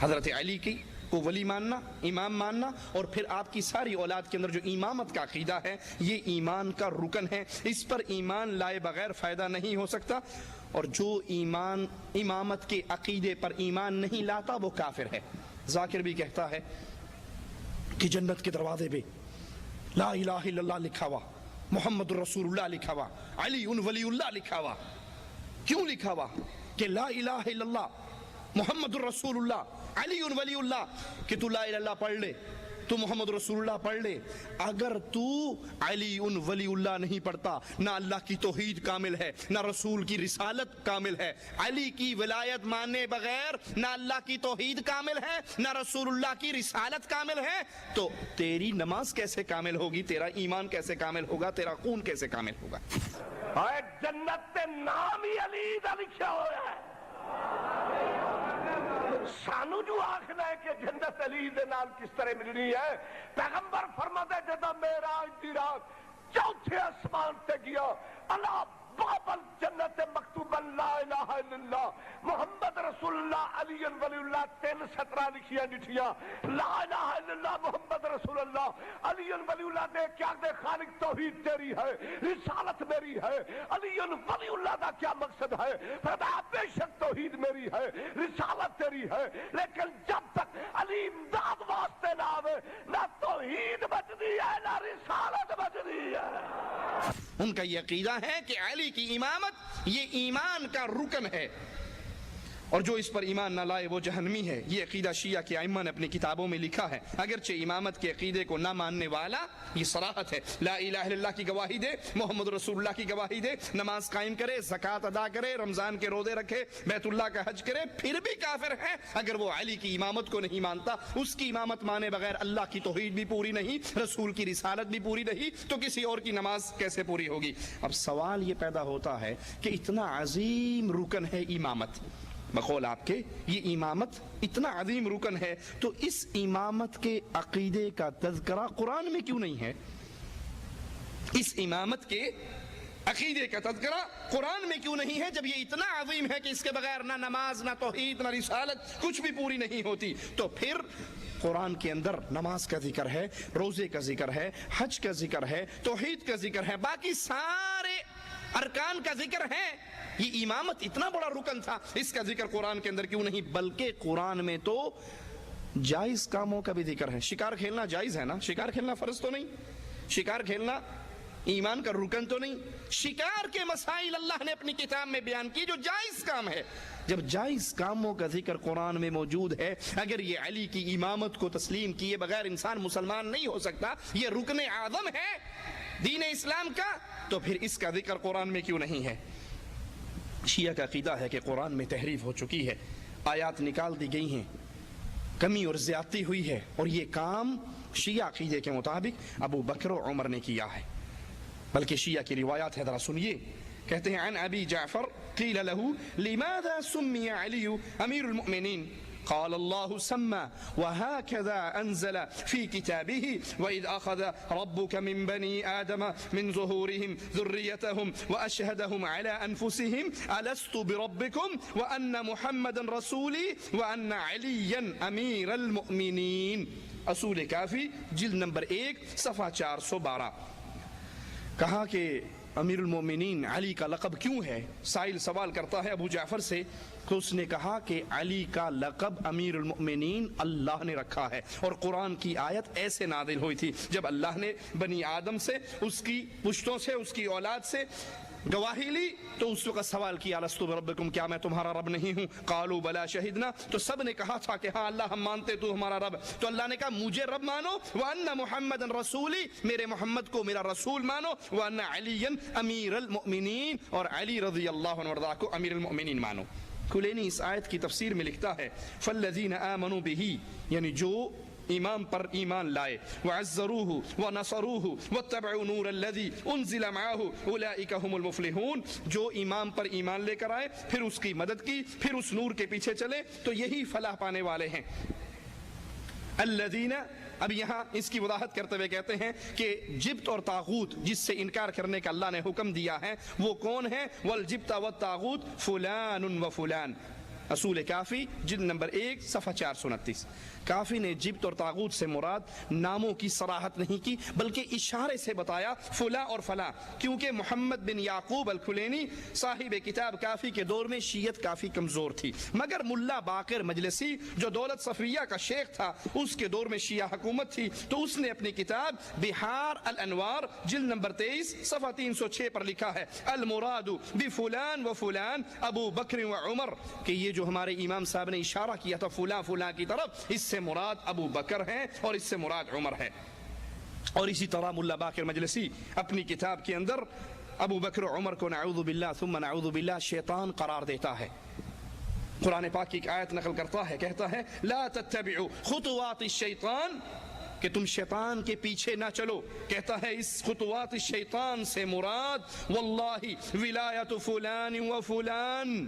حضرت علی کی کو ولی ماننا، امام ماننا، اور پھر آپ کی ساری اولاد کے اندر جو امامت کا عقیدہ ہے، یہ ایمان کا رکن ہے۔ اس پر ایمان لائے بغیر فائدہ نہیں ہو سکتا، اور جو ایمان امامت کے عقیدے پر ایمان نہیں لاتا وہ کافر ہے۔ ذاکر بھی کہتا ہے کہ جنت کے دروازے پہ لا الہ الا اللہ لکھا ہوا، محمد الرسول اللہ لکھا ہوا، علی ولی اللہ لکھا ہوا۔ کیوں لکھا ہوا؟ کہ لا الہ الا اللہ محمد الرسول اللہ علی ولی اللہ، کہ تو لا الہ الا اللہ پڑھ لے، تو محمد رسول اللہ پڑھ لے، اگر تو علی ولی اللہ نہیں پڑھتا، نہ اللہ کی توحید کامل ہے، نہ رسول کی رسالت کامل ہے۔ علی کی ولایت ماننے بغیر نہ اللہ کی توحید کامل ہے، نہ رسول اللہ کی رسالت کامل ہے، تو تیری نماز کیسے کامل ہوگی، تیرا ایمان کیسے کامل ہوگا، تیرا خون کیسے کامل ہوگا؟ جنت تے نام ہی علی دا لکھا ہوا ہے، سانو جو آخنا ہے کہ جنت علی دے نال کس طرح ملنی ہے، پیغمبر فرماتے جدا معراج دی رات چوتھے آسمان تے گیا، اللہ بابل جنت مکتوبا لا الہ الا اللہ محمد رسول اللہ علی ولی اللہ 3:17 لکھیاں ڈٹھیاں لا الہ الا اللہ محمد رسول اللہ علی ولی اللہ دے کیا دے خالق توحید تیری ہے رسالت میری ہے علی ولی اللہ دا کیا مقصد ہے فرمایا بے شک توحید میری ہے رسالت تیری ہے لیکن جب تک علی امداد واسطے نہ آوے نہ توحید بچنی ہے نہ رسالت بچنی ہے. ان کا یہ عقیدہ ہے کہ علی کی امامت یہ ایمان کا رکن ہے اور جو اس پر ایمان نہ لائے وہ جہنمی ہے. یہ عقیدہ شیعہ کے ائمہ نے اپنی کتابوں میں لکھا ہے. اگرچہ امامت کے عقیدے کو نہ ماننے والا یہ صراحت ہے لا الہ الا اللہ کی گواہی دے محمد رسول اللہ کی گواہی دے نماز قائم کرے زکوٰۃ ادا کرے رمضان کے روزے رکھے بیت اللہ کا حج کرے پھر بھی کافر ہے اگر وہ علی کی امامت کو نہیں مانتا. اس کی امامت مانے بغیر اللہ کی توحید بھی پوری نہیں رسول کی رسالت بھی پوری نہیں تو کسی اور کی نماز کیسے پوری ہوگی. اب سوال یہ پیدا ہوتا ہے کہ اتنا عظیم رکن ہے امامت بقول آپ کے یہ امامت اتنا عظیم رکن ہے تو اس امامت کے عقیدے کا تذکرہ قرآن میں کیوں نہیں ہے؟ اس امامت کے عقیدے کا تذکرہ قرآن میں کیوں نہیں ہے جب یہ اتنا عظیم ہے کہ اس کے بغیر نہ نماز نہ توحید نہ رسالت کچھ بھی پوری نہیں ہوتی؟ تو پھر قرآن کے اندر نماز کا ذکر ہے روزے کا ذکر ہے حج کا ذکر ہے توحید کا ذکر ہے باقی سارے ارکان کا ذکر ہے. یہ امامت اتنا بڑا رکن تھا اس کا ذکر قرآن کے اندر کیوں نہیں؟ بلکہ قرآن میں تو جائز کاموں کا بھی ذکر ہے. شکار کھیلنا جائز ہے نا؟ شکار کھیلنا فرض تو نہیں؟ شکار کھیلنا ایمان کا رکن تو نہیں؟ شکار کے مسائل اللہ نے اپنی کتاب میں بیان کی جو جائز کام ہے. جب جائز کاموں کا ذکر قرآن میں موجود ہے اگر یہ علی کی امامت کو تسلیم کیے بغیر انسان مسلمان نہیں ہو سکتا یہ رکن اعظم ہے دین اسلام کا تو پھر اس کا ذکر قرآن میں کیوں نہیں ہے؟ شیعہ کا عقیدہ ہے کہ قرآن میں تحریف ہو چکی ہے آیات نکال دی گئی ہیں کمی اور زیادتی ہوئی ہے اور یہ کام شیعہ عقیدے کے مطابق ابو بکر و عمر نے کیا ہے. بلکہ شیعہ کی روایات ہے ذرا سنیے. کہتے ہیں عن ابی جعفر قیل له لماذا سمي علي امیر المؤمنین قال الله سمى وهكذا أنزل في كتابه وإذ أخذ ربك من بني آدم من ظهورهم ذريتهم وأشهدهم على أنفسهم ألست بربكم وأن محمد رسولي وأن عليا أمير المؤمنين. اصول کافی جلد نمبر 1 صفحہ 412. کہا کہ امیر المومنین علی کا لقب کیوں ہے؟ سائل سوال کرتا ہے ابو جعفر سے تو اس نے کہا کہ علی کا لقب امیر المؤمنین اللہ نے رکھا ہے اور قرآن کی آیت ایسے نازل ہوئی تھی جب اللہ نے بنی آدم سے اس کی پشتوں سے اس کی اولاد سے گواہی لی تو اس وقت سوال کیا لست بربکم کیا میں تمہارا رب نہیں ہوں؟ قالوا بلا شہدنا تو سب نے کہا تھا کہ ہاں اللہ ہم مانتے تو ہمارا رب. تو اللہ نے کہا مجھے رب مانو وان محمد رسولی میرے محمد کو میرا رسول مانو وان علی امیر المؤمنین اور علی رضی اللہ عنہ وارضاہ کو امیر المؤمنین مانو. کلینی اس آیت کی تفسیر میں لکھتا ہے فالذین آمنوا بہ یعنی جو امام پر ایمان لائے وعزروہ ونصروہ واتبعوا نور الذی انزل معہ اولئک هم المفلحون جو امام پر ایمان لے کر آئے پھر اس کی مدد کی پھر اس نور کے پیچھے چلے تو یہی فلاح پانے والے ہیں. الذین اب یہاں اس کی وضاحت کرتے ہوئے کہتے ہیں کہ جبت اور طاغوت جس سے انکار کرنے کا اللہ نے حکم دیا ہے وہ کون ہے؟ والجبت والطاغوت فلان و فلان. اصول کافی جلد نمبر 1 صفحہ 429. کافی نے جبت اور طاغوت سے مراد ناموں کی صراحت نہیں کی بلکہ اشارے سے بتایا فلاں اور فلاں کیونکہ محمد بن یعقوب الکلینی صاحب کتاب کافی کے دور میں شیعت کافی کمزور تھی مگر ملا باقر مجلسی جو دولت صفیہ کا شیخ تھا اس کے دور میں شیعہ حکومت تھی تو اس نے اپنی کتاب بحار الانوار جلد نمبر 23 صفحہ 306 پر لکھا ہے المراد بفلان و فلان ابو بکر و عمر کہ یہ جو ہمارے امام صاحب نے اشارہ کیا تھا فلاں فلاں کی طرف اس سے مراد ابو بکر ہیں اور اس سے مراد عمر ہے. اور اسی طرح ملا باقر مجلسی اپنی کتاب کے اندر ابو بکر و عمر کو نعوذ باللہ ثم نعوذ باللہ شیطان قرار دیتا ہے. قرآن پاک کی ایک آیت نقل کرتا ہے کہتا ہے لا تتبعوا خطوات الشیطان کہ تم شیطان کے پیچھے نہ چلو. کہتا ہے اس خطوات الشیطان سے مراد واللہ ولایت فلان و فلان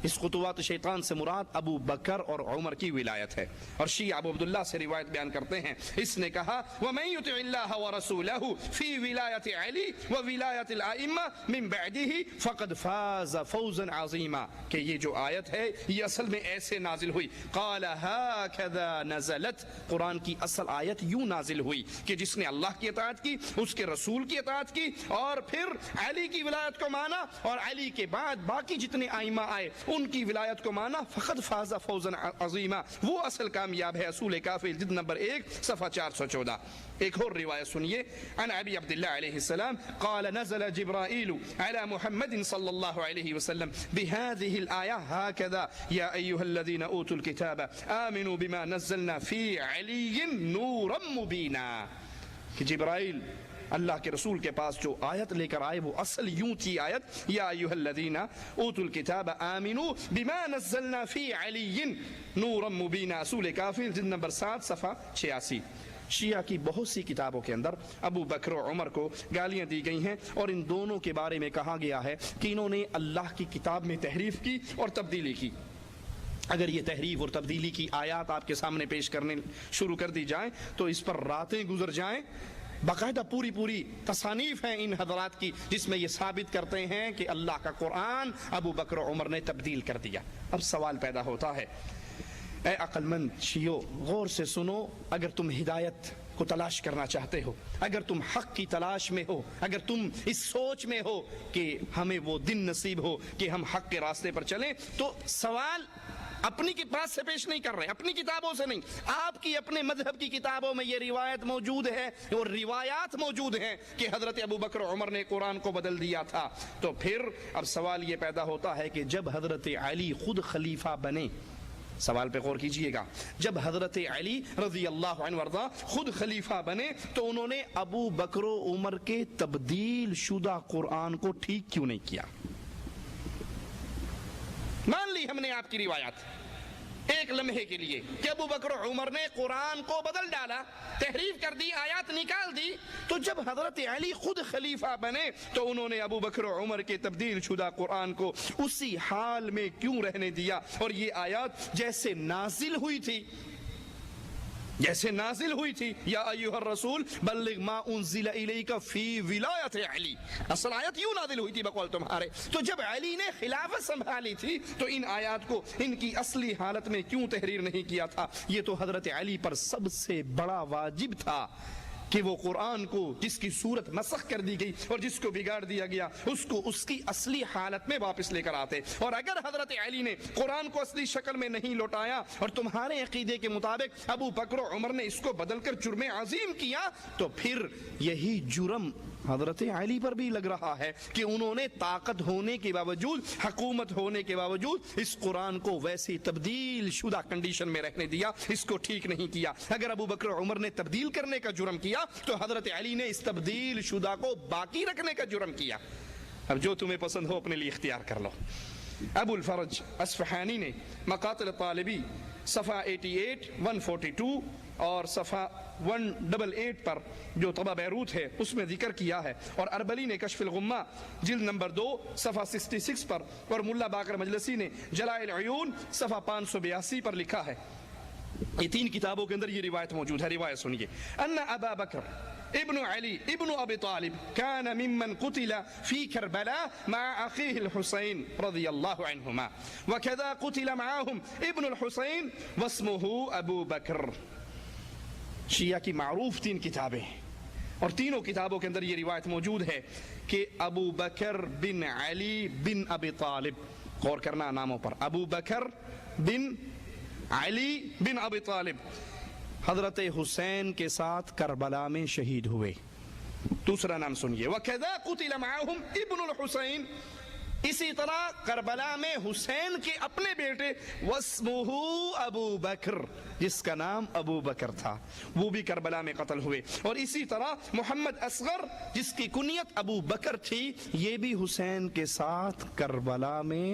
اس خطوات شیطان سے مراد ابو بکر اور عمر کی ولایت ہے۔ اور شیعہ ابو عبداللہ سے روایت بیان کرتے ہیں، اس نے کہا وَمَن يُطِعِ اللَّهَ وَرَسُولَهُ فِي وِلَایَةِ عَلِی وَوِلَایَةِ الْأَئِمَّةِ مِن بَعْدِهِ فَقَدْ فَازَ فَوْزًا عَظِیمًا، کہ یہ جو آیت ہے یہ اصل میں ایسے نازل ہوئی، قَالَ هَكَذَا نَزَلَتْ، قرآن کی اصل آیت یوں نازل ہوئی کہ جس نے اللہ کی اطاعت کی، اس کے رسول کی اطاعت کی، اور پھر علی کی ولایت کو مانا، اور علی کے بعد باقی جتنے ائمہ آئے ان کی ولایت کو مانا، فقد فاز فوزا عظیما، وہ اصل کامیاب ہے۔ اصول کافی جلد نمبر 1 صفحہ 414۔ ایک اور روایت سنیے، عن ابی عبداللہ علیہ السلام قال نزل جبرائیل علی محمد صلی اللہ علیہ وسلم بهذه الآیہ هكذا یا ایها الذین اوتوا الكتاب آمنوا بما نزلنا فی علی نورا مبینا، کہ جبرائیل اللہ کے رسول کے پاس جو آیت لے کر آئے وہ اصل یوں تھی آیت، یا ایھا الذین اوتوا الکتاب آمنوا بما نزلنا فی علی نورا مبینا، اصول کافی جلد نمبر 7 صفحہ 86۔ شیعہ کی بہت سی کتابوں کے اندر ابو بکر و عمر کو گالیاں دی گئی ہیں، اور ان دونوں کے بارے میں کہا گیا ہے کہ انہوں نے اللہ کی کتاب میں تحریف کی اور تبدیلی کی۔ اگر یہ تحریف اور تبدیلی کی آیات آپ کے سامنے پیش کرنے شروع کر دی جائیں تو اس پر راتیں گزر جائیں۔ باقاعدہ پوری تصانیف ہیں ان حضرات کی جس میں یہ ثابت کرتے ہیں کہ اللہ کا قرآن ابو بکر و عمر نے تبدیل کر دیا۔ اب سوال پیدا ہوتا ہے، اے عقل مند شیعو غور سے سنو، اگر تم ہدایت کو تلاش کرنا چاہتے ہو، اگر تم حق کی تلاش میں ہو، اگر تم اس سوچ میں ہو کہ ہمیں وہ دن نصیب ہو کہ ہم حق کے راستے پر چلیں، تو سوال اپنی کی بات سے پیش نہیں کر رہے، اپنی کتابوں سے نہیں، آپ کی اپنے مذہب کی کتابوں میں یہ روایت موجود ہے اور روایات موجود ہیں کہ حضرت ابو بکر عمر نے قرآن کو بدل دیا تھا۔ تو پھر اب سوال یہ پیدا ہوتا ہے کہ جب حضرت علی خود خلیفہ بنے، سوال پہ غور کیجئے گا، جب حضرت علی رضی اللہ عنہ وارضا خود خلیفہ بنے تو انہوں نے ابو بکر و عمر کے تبدیل شدہ قرآن کو ٹھیک کیوں نہیں کیا؟ مان لی ہم نے آپ کی روایات ایک لمحے کے لیے کہ ابو بکر و عمر نے قرآن کو بدل ڈالا، تحریف کر دی، آیات نکال دی، تو جب حضرت علی خود خلیفہ بنے تو انہوں نے ابو بکر و عمر کے تبدیل شدہ قرآن کو اسی حال میں کیوں رہنے دیا؟ اور یہ آیات جیسے نازل ہوئی تھی یا ایھا الرسول بلغ ما انزل الیک فی ولایت علی، اصل آیت یوں نازل ہوئی تھی بقول تمہارے۔ تو جب علی نے خلافت سنبھالی تھی تو ان آیات کو ان کی اصلی حالت میں کیوں تحریر نہیں کیا تھا؟ یہ تو حضرت علی پر سب سے بڑا واجب تھا کہ وہ قرآن کو جس کی صورت مسخ کر دی گئی اور جس کو بگاڑ دیا گیا اس کو اس کی اصلی حالت میں واپس لے کر آتے۔ اور اگر حضرت علی نے قرآن کو اصلی شکل میں نہیں لوٹایا اور تمہارے عقیدے کے مطابق ابو بکر و عمر نے اس کو بدل کر جرم عظیم کیا، تو پھر یہی جرم حضرت علی پر بھی لگ رہا ہے کہ انہوں نے طاقت ہونے کے باوجود، حکومت ہونے کے باوجود اس قرآن کو ویسی تبدیل شدہ کنڈیشن میں رہنے دیا، اس کو ٹھیک نہیں کیا۔ اگر ابو بکر و عمر نے تبدیل کرنے کا جرم کیا تو حضرت علی نے اس تبدیل شدہ کو باقی رکھنے کا جرم کیا۔ اب جو تمہیں پسند ہو اپنے لیے اختیار کر لو۔ ابو الفرج اصفہانی نے مقاتل طالبی صفحہ 88 142 اور صفحہ 188 پر جو طبع بیروت ہے اس میں ذکر کیا ہے، اور اربلی نے کشف الغمہ جلد نمبر 2 صفحہ 66 پر، اور ملا باقر مجلسی نے جلائے العیون صفحہ 582 پر لکھا ہے۔ یہ 3 کتابوں کے اندر یہ روایت موجود ہے۔ روایت سنیے، ان ابا بکر ابن علی ابن ابی طالب كان ممن قتل في كربلاء مع اخيه الحسين رضي الله عنهما وكذا قتل معهم ابن الحسين واسمه ابو بکر۔ شیعہ کی معروف 3 کتابیں اور تینوں کتابوں کے اندر یہ روایت موجود ہے کہ ابو بکر بن علی بن ابی طالب، غور کرنا ناموں پر، ابو بکر بن علی بن ابی طالب حضرت حسین کے ساتھ کربلا میں شہید ہوئے۔ دوسرا نام سنیے، وَكَذَا قُتِلَ مَعَهُمْ ابن الحسین، اسی طرح کربلا میں حسین کے اپنے بیٹے وَاسْمُهُ ابو بکر، جس کا نام ابو بکر تھا، وہ بھی کربلا میں قتل ہوئے۔ اور اسی طرح محمد اصغر جس کی کنیت ابو بکر تھی، یہ بھی حسین کے ساتھ کربلا میں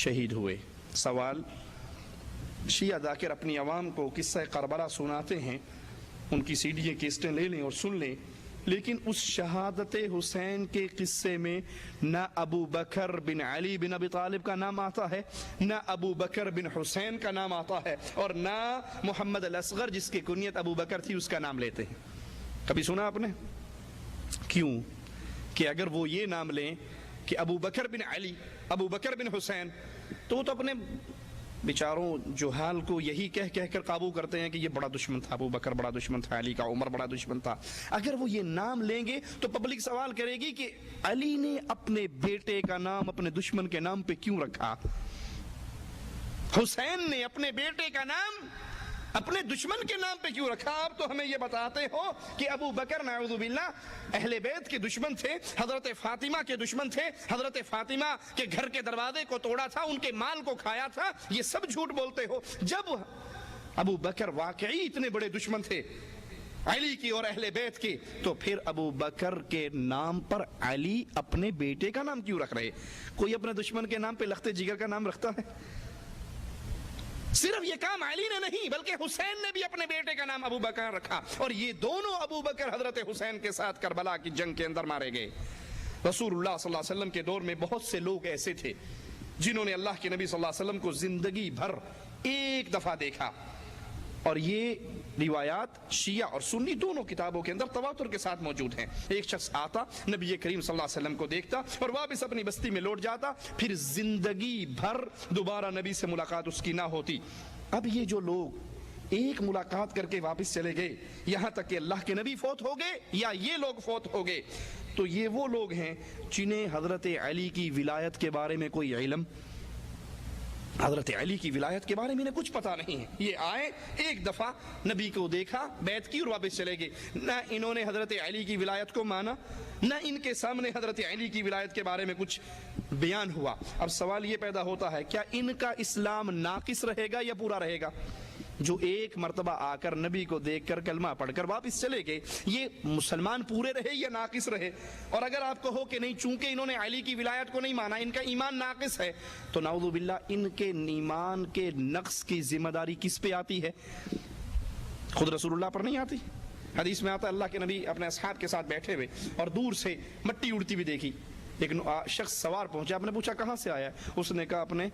شہید ہوئے۔ سوال، شیعہ ذاکر اپنی عوام کو قصہ کربلا سناتے ہیں، ان کی سیڈیاں کیسٹیں لے لیں اور سن لیں، لیکن اس شہادت حسین کے قصے میں نہ ابو بکر بن علی بن ابی طالب کا نام آتا ہے، نہ ابو بکر بن حسین کا نام آتا ہے، اور نہ محمد الاصغر جس کی کنیت ابو بکر تھی اس کا نام لیتے ہیں۔ کبھی سنا آپ نے؟ کیوں کہ اگر وہ یہ نام لیں کہ ابو بکر بن علی، ابو بکر بن حسین، تو وہ تو اپنے بیچاروں جہال کو یہی کہہ کر قابو کرتے ہیں کہ یہ بڑا دشمن تھا، ابو بکر بڑا دشمن تھا، علی کا عمر بڑا دشمن تھا۔ اگر وہ یہ نام لیں گے تو پبلک سوال کرے گی کہ علی نے اپنے بیٹے کا نام اپنے دشمن کے نام پہ کیوں رکھا؟ حسین نے اپنے بیٹے کا نام اپنے دشمن کے نام پہ کیوں رکھا؟ آپ تو ہمیں یہ بتاتے ہو کہ ابو بکر نعوذ باللہ اہل بیت کے دشمن تھے، حضرت فاطمہ کے دشمن تھے، حضرت فاطمہ کے گھر کے دروازے کو توڑا تھا، ان کے مال کو کھایا تھا، یہ سب جھوٹ بولتے ہو۔ جب ابو بکر واقعی اتنے بڑے دشمن تھے علی کی اور اہل بیت کی، تو پھر ابو بکر کے نام پر علی اپنے بیٹے کا نام کیوں رکھ رہے؟ کوئی اپنے دشمن کے نام پہ لخت جگر کا نام رکھتا ہے؟ صرف یہ کام علی نے نہیں بلکہ حسین نے بھی اپنے بیٹے کا نام ابو بکر رکھا، اور یہ دونوں ابو بکر حضرت حسین کے ساتھ کربلا کی جنگ کے اندر مارے گئے۔ رسول اللہ صلی اللہ علیہ وسلم کے دور میں بہت سے لوگ ایسے تھے جنہوں نے اللہ کے نبی صلی اللہ علیہ وسلم کو زندگی بھر ایک دفعہ دیکھا، اور یہ روایات شیعہ اور سنی دونوں کتابوں کے اندر تواتر کے ساتھ موجود ہیں۔ ایک شخص آتا، نبی کریم صلی اللہ علیہ وسلم کو دیکھتا اور واپس اپنی بستی میں لوٹ جاتا، پھر زندگی بھر دوبارہ نبی سے ملاقات اس کی نہ ہوتی۔ اب یہ جو لوگ ایک ملاقات کر کے واپس چلے گئے، یہاں تک کہ اللہ کے نبی فوت ہو گئے یا یہ لوگ فوت ہو گئے، تو یہ وہ لوگ ہیں جنہیں حضرت علی کی ولایت کے بارے میں کوئی علم، حضرت علی کی ولایت کے بارے میں انہیں کچھ پتا نہیں ہے۔ یہ آئے، ایک دفعہ نبی کو دیکھا، بیعت کی اور واپس چلے گئے، نہ انہوں نے حضرت علی کی ولایت کو مانا، نہ ان کے سامنے حضرت علی کی ولایت کے بارے میں کچھ بیان ہوا۔ اب سوال یہ پیدا ہوتا ہے، کیا ان کا اسلام ناقص رہے گا یا پورا رہے گا؟ جو ایک مرتبہ آ کر نبی کو دیکھ کر کلمہ پڑھ کر واپس چلے گئے، یہ مسلمان پورے رہے یا ناقص رہے؟ اور اگر آپ کہو کہ نہیں، چونکہ انہوں نے علی کی ولایت کو نہیں مانا، ان کا ایمان ناقص ہے، تو نعوذ باللہ ان کے ایمان کے نقص کی ذمہ داری کس پہ آتی ہے؟ خود رسول اللہ پر نہیں آتی؟ حدیث میں آتا ہے اللہ کے نبی اپنے اصحاب کے ساتھ بیٹھے ہوئے اور دور سے مٹی اڑتی ہوئی دیکھی، ایک شخص سوار پہنچا، آپ نے پوچھا کہاں سے آیا ہے؟ اس نے کہا اپنے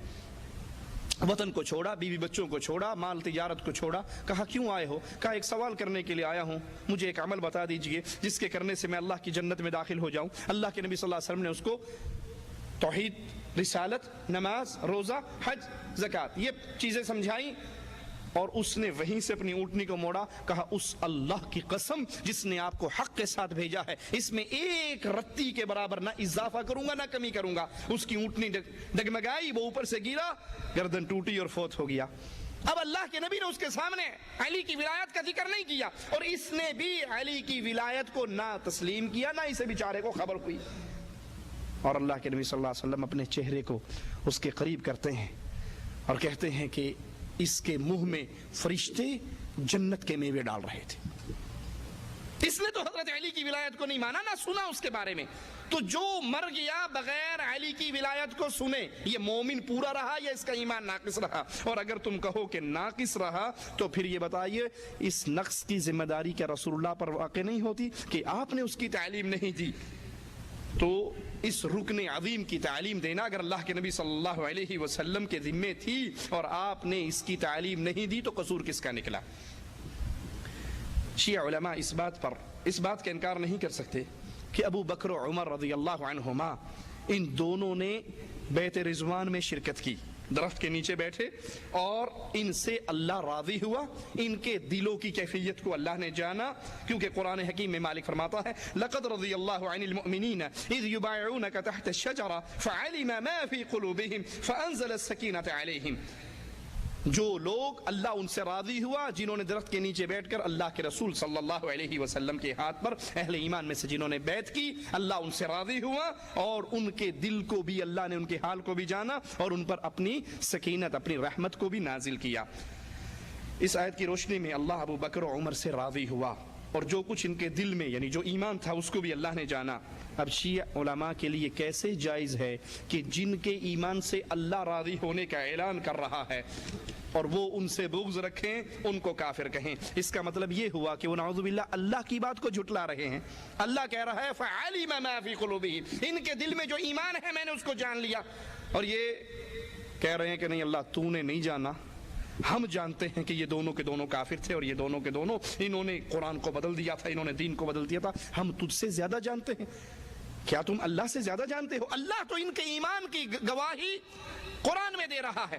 وطن کو چھوڑا، بیوی بچوں کو چھوڑا، مال تجارت کو چھوڑا۔ کہا کیوں آئے ہو؟ کہا ایک سوال کرنے کے لیے آیا ہوں، مجھے ایک عمل بتا دیجئے جس کے کرنے سے میں اللہ کی جنت میں داخل ہو جاؤں۔ اللہ کے نبی صلی اللہ علیہ وسلم نے اس کو توحید، رسالت، نماز، روزہ، حج، زکوٰۃ، یہ چیزیں سمجھائیں، اور اس نے وہیں سے اپنی اونٹنی کو موڑا، کہا اس اللہ کی قسم جس نے آپ کو حق کے ساتھ بھیجا ہے، اس میں ایک رتی کے برابر نہ اضافہ کروں گا نہ کمی کروں گا۔ اس کی اونٹنی ڈگمگائی، وہ اوپر سے گرا، گردن ٹوٹی اور فوت ہو گیا۔ اب اللہ کے نبی نے اس کے سامنے علی کی ولایت کا ذکر نہیں کیا، اور اس نے بھی علی کی ولایت کو نہ تسلیم کیا، نہ اسے بیچارے کو خبر ہوئی۔ اور اللہ کے نبی صلی اللہ علیہ وسلم اپنے چہرے کو اس کے قریب کرتے ہیں اور کہتے ہیں کہ اس کے منہ میں فرشتے جنت کے میوے ڈال رہے تھے۔ اس نے تو حضرت علی کی ولایت کو نہیں مانا، نہ سنا اس کے بارے میں۔ تو جو مر گیا بغیر علی کی ولایت کو سنے، یہ مومن پورا رہا یا اس کا ایمان ناقص رہا؟ اور اگر تم کہو کہ ناقص رہا تو پھر یہ بتائیے اس نقص کی ذمہ داری کیا رسول اللہ پر واقع نہیں ہوتی کہ آپ نے اس کی تعلیم نہیں دی؟ تو اس رکن عظیم کی تعلیم دینا اگر اللہ کے نبی صلی اللہ علیہ وسلم کے ذمے تھی اور آپ نے اس کی تعلیم نہیں دی تو قصور کس کا نکلا؟ شیعہ علماء اس بات کا انکار نہیں کر سکتے کہ ابو بکر و عمر رضی اللہ عنہما ان دونوں نے بیعت رضوان میں شرکت کی، درخت کے نیچے بیٹھے، اور ان سے اللہ راضی ہوا، ان کے دلوں کی کیفیت کو اللہ نے جانا، کیونکہ قرآن حکیم میں مالک فرماتا ہے لَقَدْ رَضِيَ اللَّهُ عَنِ الْمُؤْمِنِينَ إِذْ يُبَايِعُونَكَ تَحْتَ الشَّجَرَةِ فَعَلِمَ مَا فِي قُلُوبِهِمْ فَأَنزَلَ السَّكِينَةَ عَلَيْهِمْ۔ جو لوگ اللہ ان سے راضی ہوا جنہوں نے درخت کے نیچے بیٹھ کر اللہ کے رسول صلی اللہ علیہ وسلم کے ہاتھ پر، اہل ایمان میں سے جنہوں نے بیعت کی، اللہ ان سے راضی ہوا اور ان کے دل کو بھی اللہ نے ان کے حال کو بھی جانا اور ان پر اپنی سکینت، اپنی رحمت کو بھی نازل کیا۔ اس آیت کی روشنی میں اللہ ابو بکر و عمر سے راضی ہوا اور جو کچھ ان کے دل میں یعنی جو ایمان تھا اس کو بھی اللہ نے جانا۔ اب شیعہ علماء کے لیے کیسے جائز ہے کہ جن کے ایمان سے اللہ راضی ہونے کا اعلان کر رہا ہے اور وہ ان سے بغض رکھیں، ان کو کافر کہیں؟ اس کا مطلب یہ ہوا کہ وہ نعوذ باللہ اللہ کی بات کو جھٹلا رہے ہیں۔ اللہ کہہ رہا ہے فَعَلِمَ مَا فِي قُلُوبِهِمْ، ان کے دل میں جو ایمان ہے میں نے اس کو جان لیا، اور یہ کہہ رہے ہیں کہ نہیں اللہ تو نے نہیں جانا، ہم جانتے ہیں کہ یہ دونوں کے دونوں کافر تھے اور یہ دونوں کے دونوں انہوں نے قرآن کو بدل دیا تھا، انہوں نے دین کو بدل دیا تھا، ہم تجھ سے زیادہ جانتے ہیں۔ کیا تم اللہ سے زیادہ جانتے ہو؟ اللہ تو ان کے ایمان کی گواہی قرآن میں دے رہا ہے،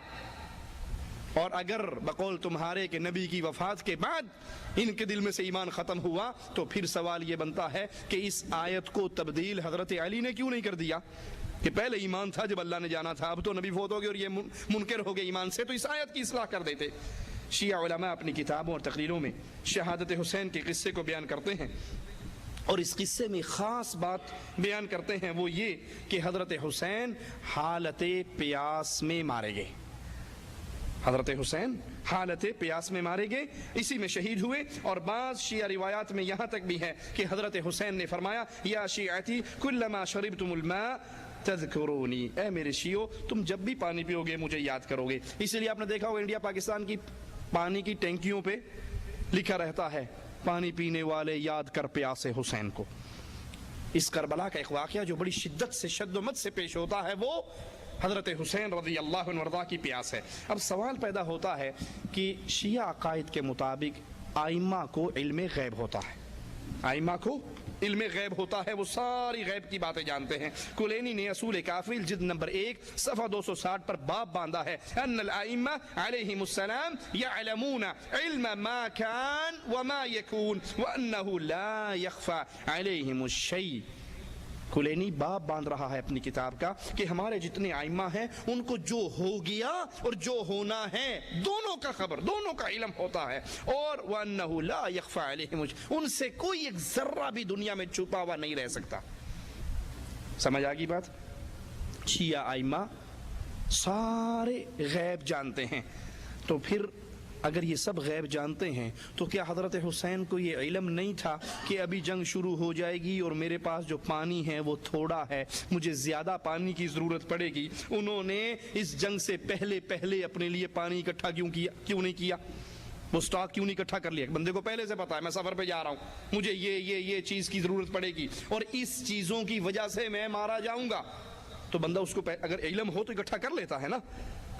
اور اگر بقول تمہارے کہ نبی کی وفات کے بعد ان کے دل میں سے ایمان ختم ہوا تو پھر سوال یہ بنتا ہے کہ اس آیت کو تبدیل حضرت علی نے کیوں نہیں کر دیا کہ پہلے ایمان تھا جب اللہ نے جانا تھا، اب تو نبی فوت ہو گئے اور یہ منکر ہو گئے ایمان سے، تو اس آیت کی اصلاح کر دیتے۔ شیعہ علماء اپنی کتابوں اور تقریروں میں شہادت حسین کے قصے کو بیان کرتے ہیں، اور اس قصے میں خاص بات بیان کرتے ہیں وہ یہ کہ حضرت حسین حالت پیاس میں مارے گئے، حضرت حسین حالت پیاس میں مارے گئے، اسی میں شہید ہوئے۔ اور بعض شیعہ روایات میں یہاں تک بھی ہے کہ حضرت حسین نے فرمایا یا شیعتی کلما شربتم الماء تذکرونی، اے میرے شیعو تم جب بھی پانی پیو گے مجھے یاد کرو گے۔ اس لیے آپ نے دیکھا ہوگا انڈیا پاکستان کی پانی کی ٹینکیوں پہ لکھا رہتا ہے پانی پینے والے یاد کر پیاس حسین کو۔ اس کربلا کا ایک واقعہ جو بڑی شدت سے شد و مت سے پیش ہوتا ہے وہ حضرت حسین رضی اللہ عنہ وارضاہ کی پیاس ہے۔ اب سوال پیدا ہوتا ہے کہ شیعہ عقائد کے مطابق ائمہ کو علم غیب ہوتا ہے، ائمہ کو علم غیب ہوتا ہے، وہ ساری غیب کی باتیں جانتے ہیں۔ کلینی نے اصول کافی جلد نمبر 1 صفحہ 260 پر باب باندھا ہے ان الائمہ علیہم السلام یعلمون علم ما کان وما یکون وانہ لا یخفى علیہم الشیء۔ کلینی باب باندھ رہا ہے اپنی کتاب کا کہ ہمارے جتنے ائمہ ہیں ان کو جو ہو گیا اور جو ہونا ہے دونوں کا خبر، دونوں کا علم ہوتا ہے، اور وَأَنَّهُ لَا يَخْفَى عَلَيْهِمْ، ان سے کوئی ایک ذرہ بھی دنیا میں چھپا ہوا نہیں رہ سکتا۔ سمجھ آگئی بات؟ شیعہ ائمہ سارے غیب جانتے ہیں، تو پھر اگر یہ سب غیب جانتے ہیں تو کیا حضرت حسین کو یہ علم نہیں تھا کہ ابھی جنگ شروع ہو جائے گی اور میرے پاس جو پانی ہے وہ تھوڑا ہے، مجھے زیادہ پانی کی ضرورت پڑے گی؟ انہوں نے اس جنگ سے پہلے اپنے لیے پانی اکٹھا کیوں نہیں کیا؟ وہ سٹاک کیوں نہیں اکٹھا کر لیا؟ بندے کو پہلے سے پتا ہے میں سفر پہ جا رہا ہوں، مجھے یہ چیز کی ضرورت پڑے گی اور اس چیزوں کی وجہ سے میں مارا جاؤں گا، تو بندہ اس کو اگر علم ہو تو اکٹھا کر لیتا ہے نا۔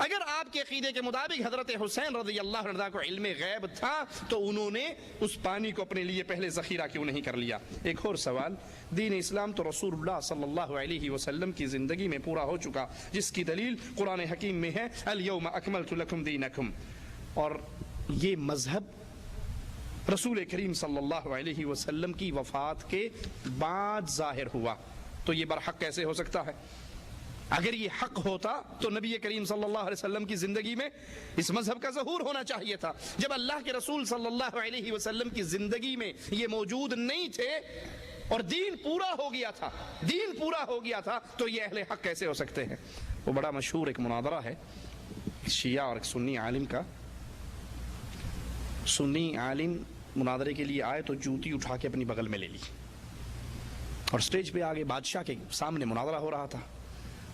اگر آپ کے عقیدے کے مطابق حضرت حسین رضی اللہ عنہ کو علم غیب تھا تو انہوں نے اس پانی کو اپنے لیے پہلے ذخیرہ کیوں نہیں کر لیا؟ ایک اور سوال، دین اسلام تو رسول اللہ صلی اللہ علیہ وسلم کی زندگی میں پورا ہو چکا، جس کی دلیل قرآن حکیم میں ہے الیوم اکملت لکم دینکم، اور یہ مذہب رسول کریم صلی اللہ علیہ وسلم کی وفات کے بعد ظاہر ہوا، تو یہ برحق کیسے ہو سکتا ہے؟ اگر یہ حق ہوتا تو نبی کریم صلی اللہ علیہ وسلم کی زندگی میں اس مذہب کا ظہور ہونا چاہیے تھا۔ جب اللہ کے رسول صلی اللہ علیہ وسلم کی زندگی میں یہ موجود نہیں تھے اور دین پورا ہو گیا تھا تو یہ اہل حق کیسے ہو سکتے ہیں؟ وہ بڑا مشہور ایک مناظرہ ہے شیعہ اور ایک سنی عالم کا۔ سنی عالم مناظرے کے لیے آئے تو جوتی اٹھا کے اپنی بغل میں لے لی اور سٹیج پہ آگے بادشاہ کے سامنے مناظرہ ہو رہا تھا۔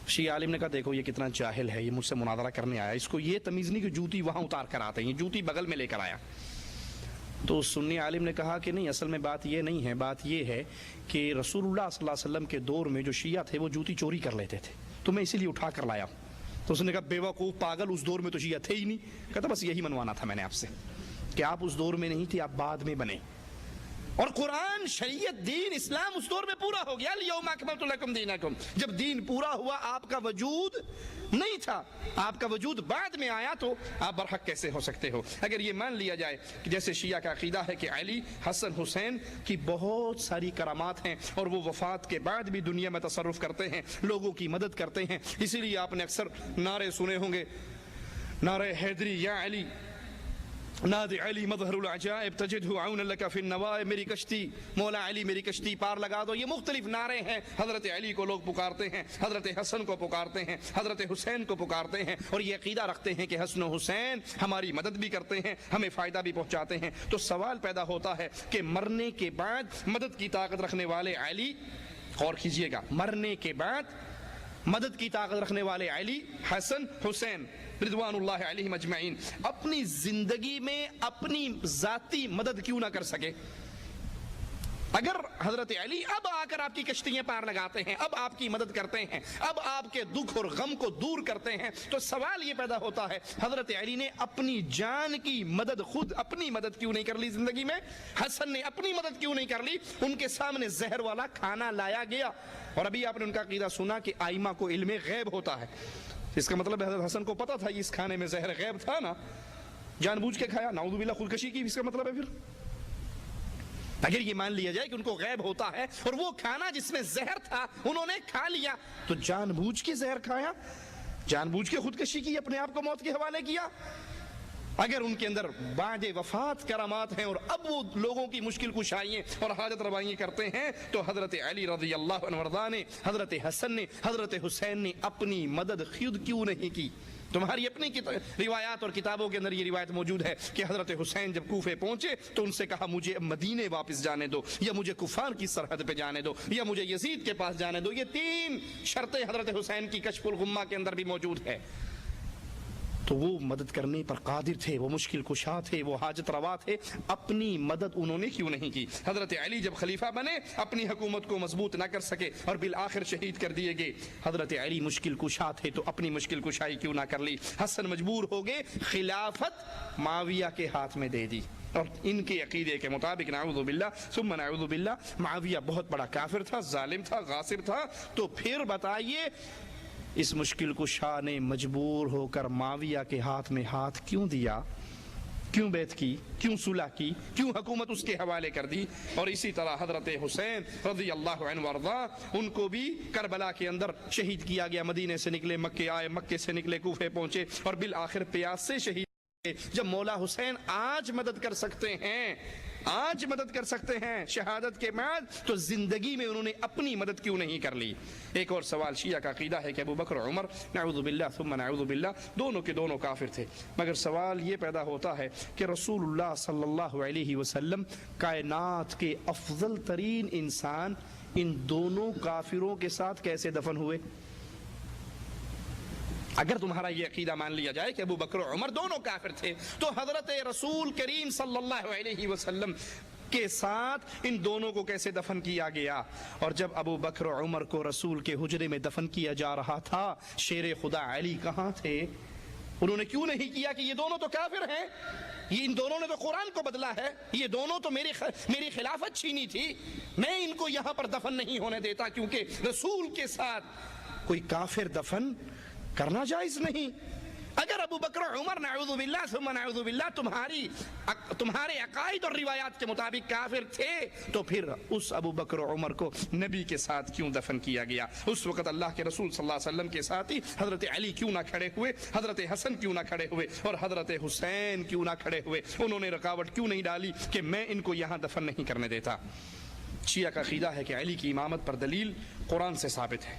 شیعہ عالم نے کہا دیکھو یہ کتنا جاہل ہے، یہ مجھ سے مناظرہ کرنے آیا، اس کو یہ تمیز نہیں کہ جوتی وہاں اتار کر آتے ہیں، یہ جوتی بغل میں لے کر آیا۔ تو سنی عالم نے کہا کہ نہیں، اصل میں بات یہ نہیں ہے، بات یہ ہے کہ رسول اللہ صلی اللہ علیہ وسلم کے دور میں جو شیعہ تھے وہ جوتی چوری کر لیتے تھے، تو میں اسی لیے اٹھا کر لایا ہوں۔ تو اس نے کہا بیوقوف پاگل، اس دور میں تو شیعہ تھے ہی نہیں۔ کہتا بس یہی منوانا تھا میں نے آپ سے کہ آپ اس دور میں نہیں تھے، آپ بعد میں بنے، اور قرآن شریعت دین اسلام اس دور میں پورا ہو گیا۔ الیوم اکملت لکم دینکم، جب دین پورا ہوا آپ کا وجود نہیں تھا، آپ کا وجود بعد میں آیا، تو آپ برحق کیسے ہو سکتے ہو؟ اگر یہ مان لیا جائے کہ جیسے شیعہ کا عقیدہ ہے کہ علی، حسن، حسین کی بہت ساری کرامات ہیں اور وہ وفات کے بعد بھی دنیا میں تصرف کرتے ہیں، لوگوں کی مدد کرتے ہیں، اسی لیے آپ نے اکثر نعرے سنے ہوں گے، نعرے حیدری یا علی، نادی علی مظہر العجائب تجدہ عونا لک فی النوائب، میری کشتی مولا علی میری کشتی پار لگا دو. یہ مختلف نعرے ہیں. حضرت علی کو لوگ پکارتے ہیں، حضرت حسن کو پکارتے ہیں، حضرت حسین کو پکارتے ہیں، اور یہ عقیدہ رکھتے ہیں کہ حسن و حسین ہماری مدد بھی کرتے ہیں، ہمیں فائدہ بھی پہنچاتے ہیں. تو سوال پیدا ہوتا ہے کہ مرنے کے بعد مدد کی طاقت رکھنے والے علی، غور کیجئے گا، مرنے کے بعد مدد کی طاقت رکھنے والے علی، حسن، حسین رضوان اللہ علیہم اجمعین اپنی زندگی میں اپنی ذاتی مدد کیوں نہ کر سکے؟ اگر حضرت علی اب آ کر آپ کی کشتیاں پار لگاتے ہیں، اب آپ کی مدد کرتے ہیں، اب آپ کے دکھ اور غم کو دور کرتے ہیں، تو سوال یہ پیدا ہوتا ہے حضرت علی نے اپنی جان کی مدد خود اپنی مدد کیوں نہیں کر لی زندگی میں؟ حسن نے اپنی مدد کیوں نہیں کر لی؟ ان کے سامنے زہر والا کھانا لایا گیا، اور ابھی آپ نے ان کا عقیدہ سنا کہ آئمہ کو علم غیب ہوتا ہے. اس کا مطلب حضرت حسن کو پتا تھا اس کھانے میں زہر غیب تھا نا، جان بوجھ کے کھایا، نعوذ باللہ خودکشی کی. اس کا مطلب ہے پھر اگر یہ مان لیا جائے کہ ان کو غیب ہوتا ہے اور وہ کھانا جس میں زہر تھا انہوں نے کھا لیا، تو جان بوجھ کے زہر کھایا، جان بوجھ کے خودکشی کی، اپنے آپ کو موت کے حوالے کیا. اگر ان کے اندر بعد وفات کرامات ہیں اور اب وہ لوگوں کی مشکل کشائیاں اور حاجت روائیاں کرتے ہیں، تو حضرت علی رضی اللہ عنہ وارضاہ نے، حضرت حسن نے، حضرت حسین نے اپنی مدد خود کیوں نہیں کی؟ تمہاری اپنی روایات اور کتابوں کے اندر یہ روایت موجود ہے کہ حضرت حسین جب کوفے پہنچے تو ان سے کہا مجھے مدینے واپس جانے دو، یا مجھے کفار کی سرحد پہ جانے دو، یا مجھے یزید کے پاس جانے دو. یہ 3 شرطیں حضرت حسین کی کشف الغمہ کے اندر بھی موجود ہے. تو وہ مدد کرنے پر قادر تھے، وہ مشکل کشا تھے، وہ حاجت روا تھے، اپنی مدد انہوں نے کیوں نہیں کی؟ حضرت علی جب خلیفہ بنے اپنی حکومت کو مضبوط نہ کر سکے اور بالآخر شہید کر دیے گئے. حضرت علی مشکل کشا تھے تو اپنی مشکل کشائی کیوں نہ کر لی؟ حسن مجبور ہو گئے، خلافت معاویہ کے ہاتھ میں دے دی، اور ان کے عقیدے کے مطابق نعوذ باللہ ثم نعوذ باللہ معاویہ بہت بڑا کافر تھا، ظالم تھا، غاصب تھا. تو پھر بتائیے اس مشکل کشا نے مجبور ہو کر معاویہ کے ہاتھ میں ہاتھ کیوں دیا؟ کیوں بیعت کی؟ کیوں صلح کی؟ کیوں حکومت اس کے حوالے کر دی؟ اور اسی طرح حضرت حسین رضی اللہ عنہ وارضاہ، ان کو بھی کربلا کے اندر شہید کیا گیا. مدینے سے نکلے مکے آئے، مکے سے نکلے کوفے پہنچے، اور بالآخر پیاس سے شہید. جب مولا حسین آج مدد کر سکتے ہیں، آج مدد کر سکتے ہیں شہادت کے بعد، تو زندگی میں انہوں نے اپنی مدد کیوں نہیں کر لی؟ ایک اور سوال، شیعہ کا عقیدہ ہے کہ ابو بکر اور عمر نعوذ باللہ ثم نعوذ باللہ دونوں کے دونوں کافر تھے. مگر سوال یہ پیدا ہوتا ہے کہ رسول اللہ صلی اللہ علیہ وسلم کائنات کے افضل ترین انسان ان دونوں کافروں کے ساتھ کیسے دفن ہوئے؟ اگر تمہارا یہ عقیدہ مان لیا جائے کہ ابو بکر و عمر دونوں کافر تھے، تو حضرت رسول کریم صلی اللہ علیہ وسلم کے ساتھ ان دونوں کو کیسے دفن کیا گیا؟ اور جب ابو بکر و عمر کو رسول کے حجرے میں دفن کیا جا رہا تھا، شیر خدا علی کہاں تھے؟ انہوں نے کیوں نہیں کیا کہ یہ دونوں تو کافر ہیں، یہ ان دونوں نے تو قرآن کو بدلا ہے، یہ دونوں تو میری خلافت چھینی تھی، میں ان کو یہاں پر دفن نہیں ہونے دیتا، کیونکہ رسول کے ساتھ کوئی کافر دفن کرنا جائز نہیں. اگر ابو بکر عمر نعوذ باللہ ثم نعوذ باللہ تمہارے عقائد اور روایات کے مطابق کافر تھے، تو پھر اس ابو بکر عمر کو نبی کے ساتھ کیوں دفن کیا گیا؟ اس وقت اللہ کے رسول صلی اللہ علیہ وسلم کے ساتھ ہی حضرت علی کیوں نہ کھڑے ہوئے، حضرت حسن کیوں نہ کھڑے ہوئے، اور حضرت حسین کیوں نہ کھڑے ہوئے؟ انہوں نے رکاوٹ کیوں نہیں ڈالی کہ میں ان کو یہاں دفن نہیں کرنے دیتا؟ شیعہ کا عقیدہ ہے کہ علی کی امامت پر دلیل قرآن سے ثابت ہے،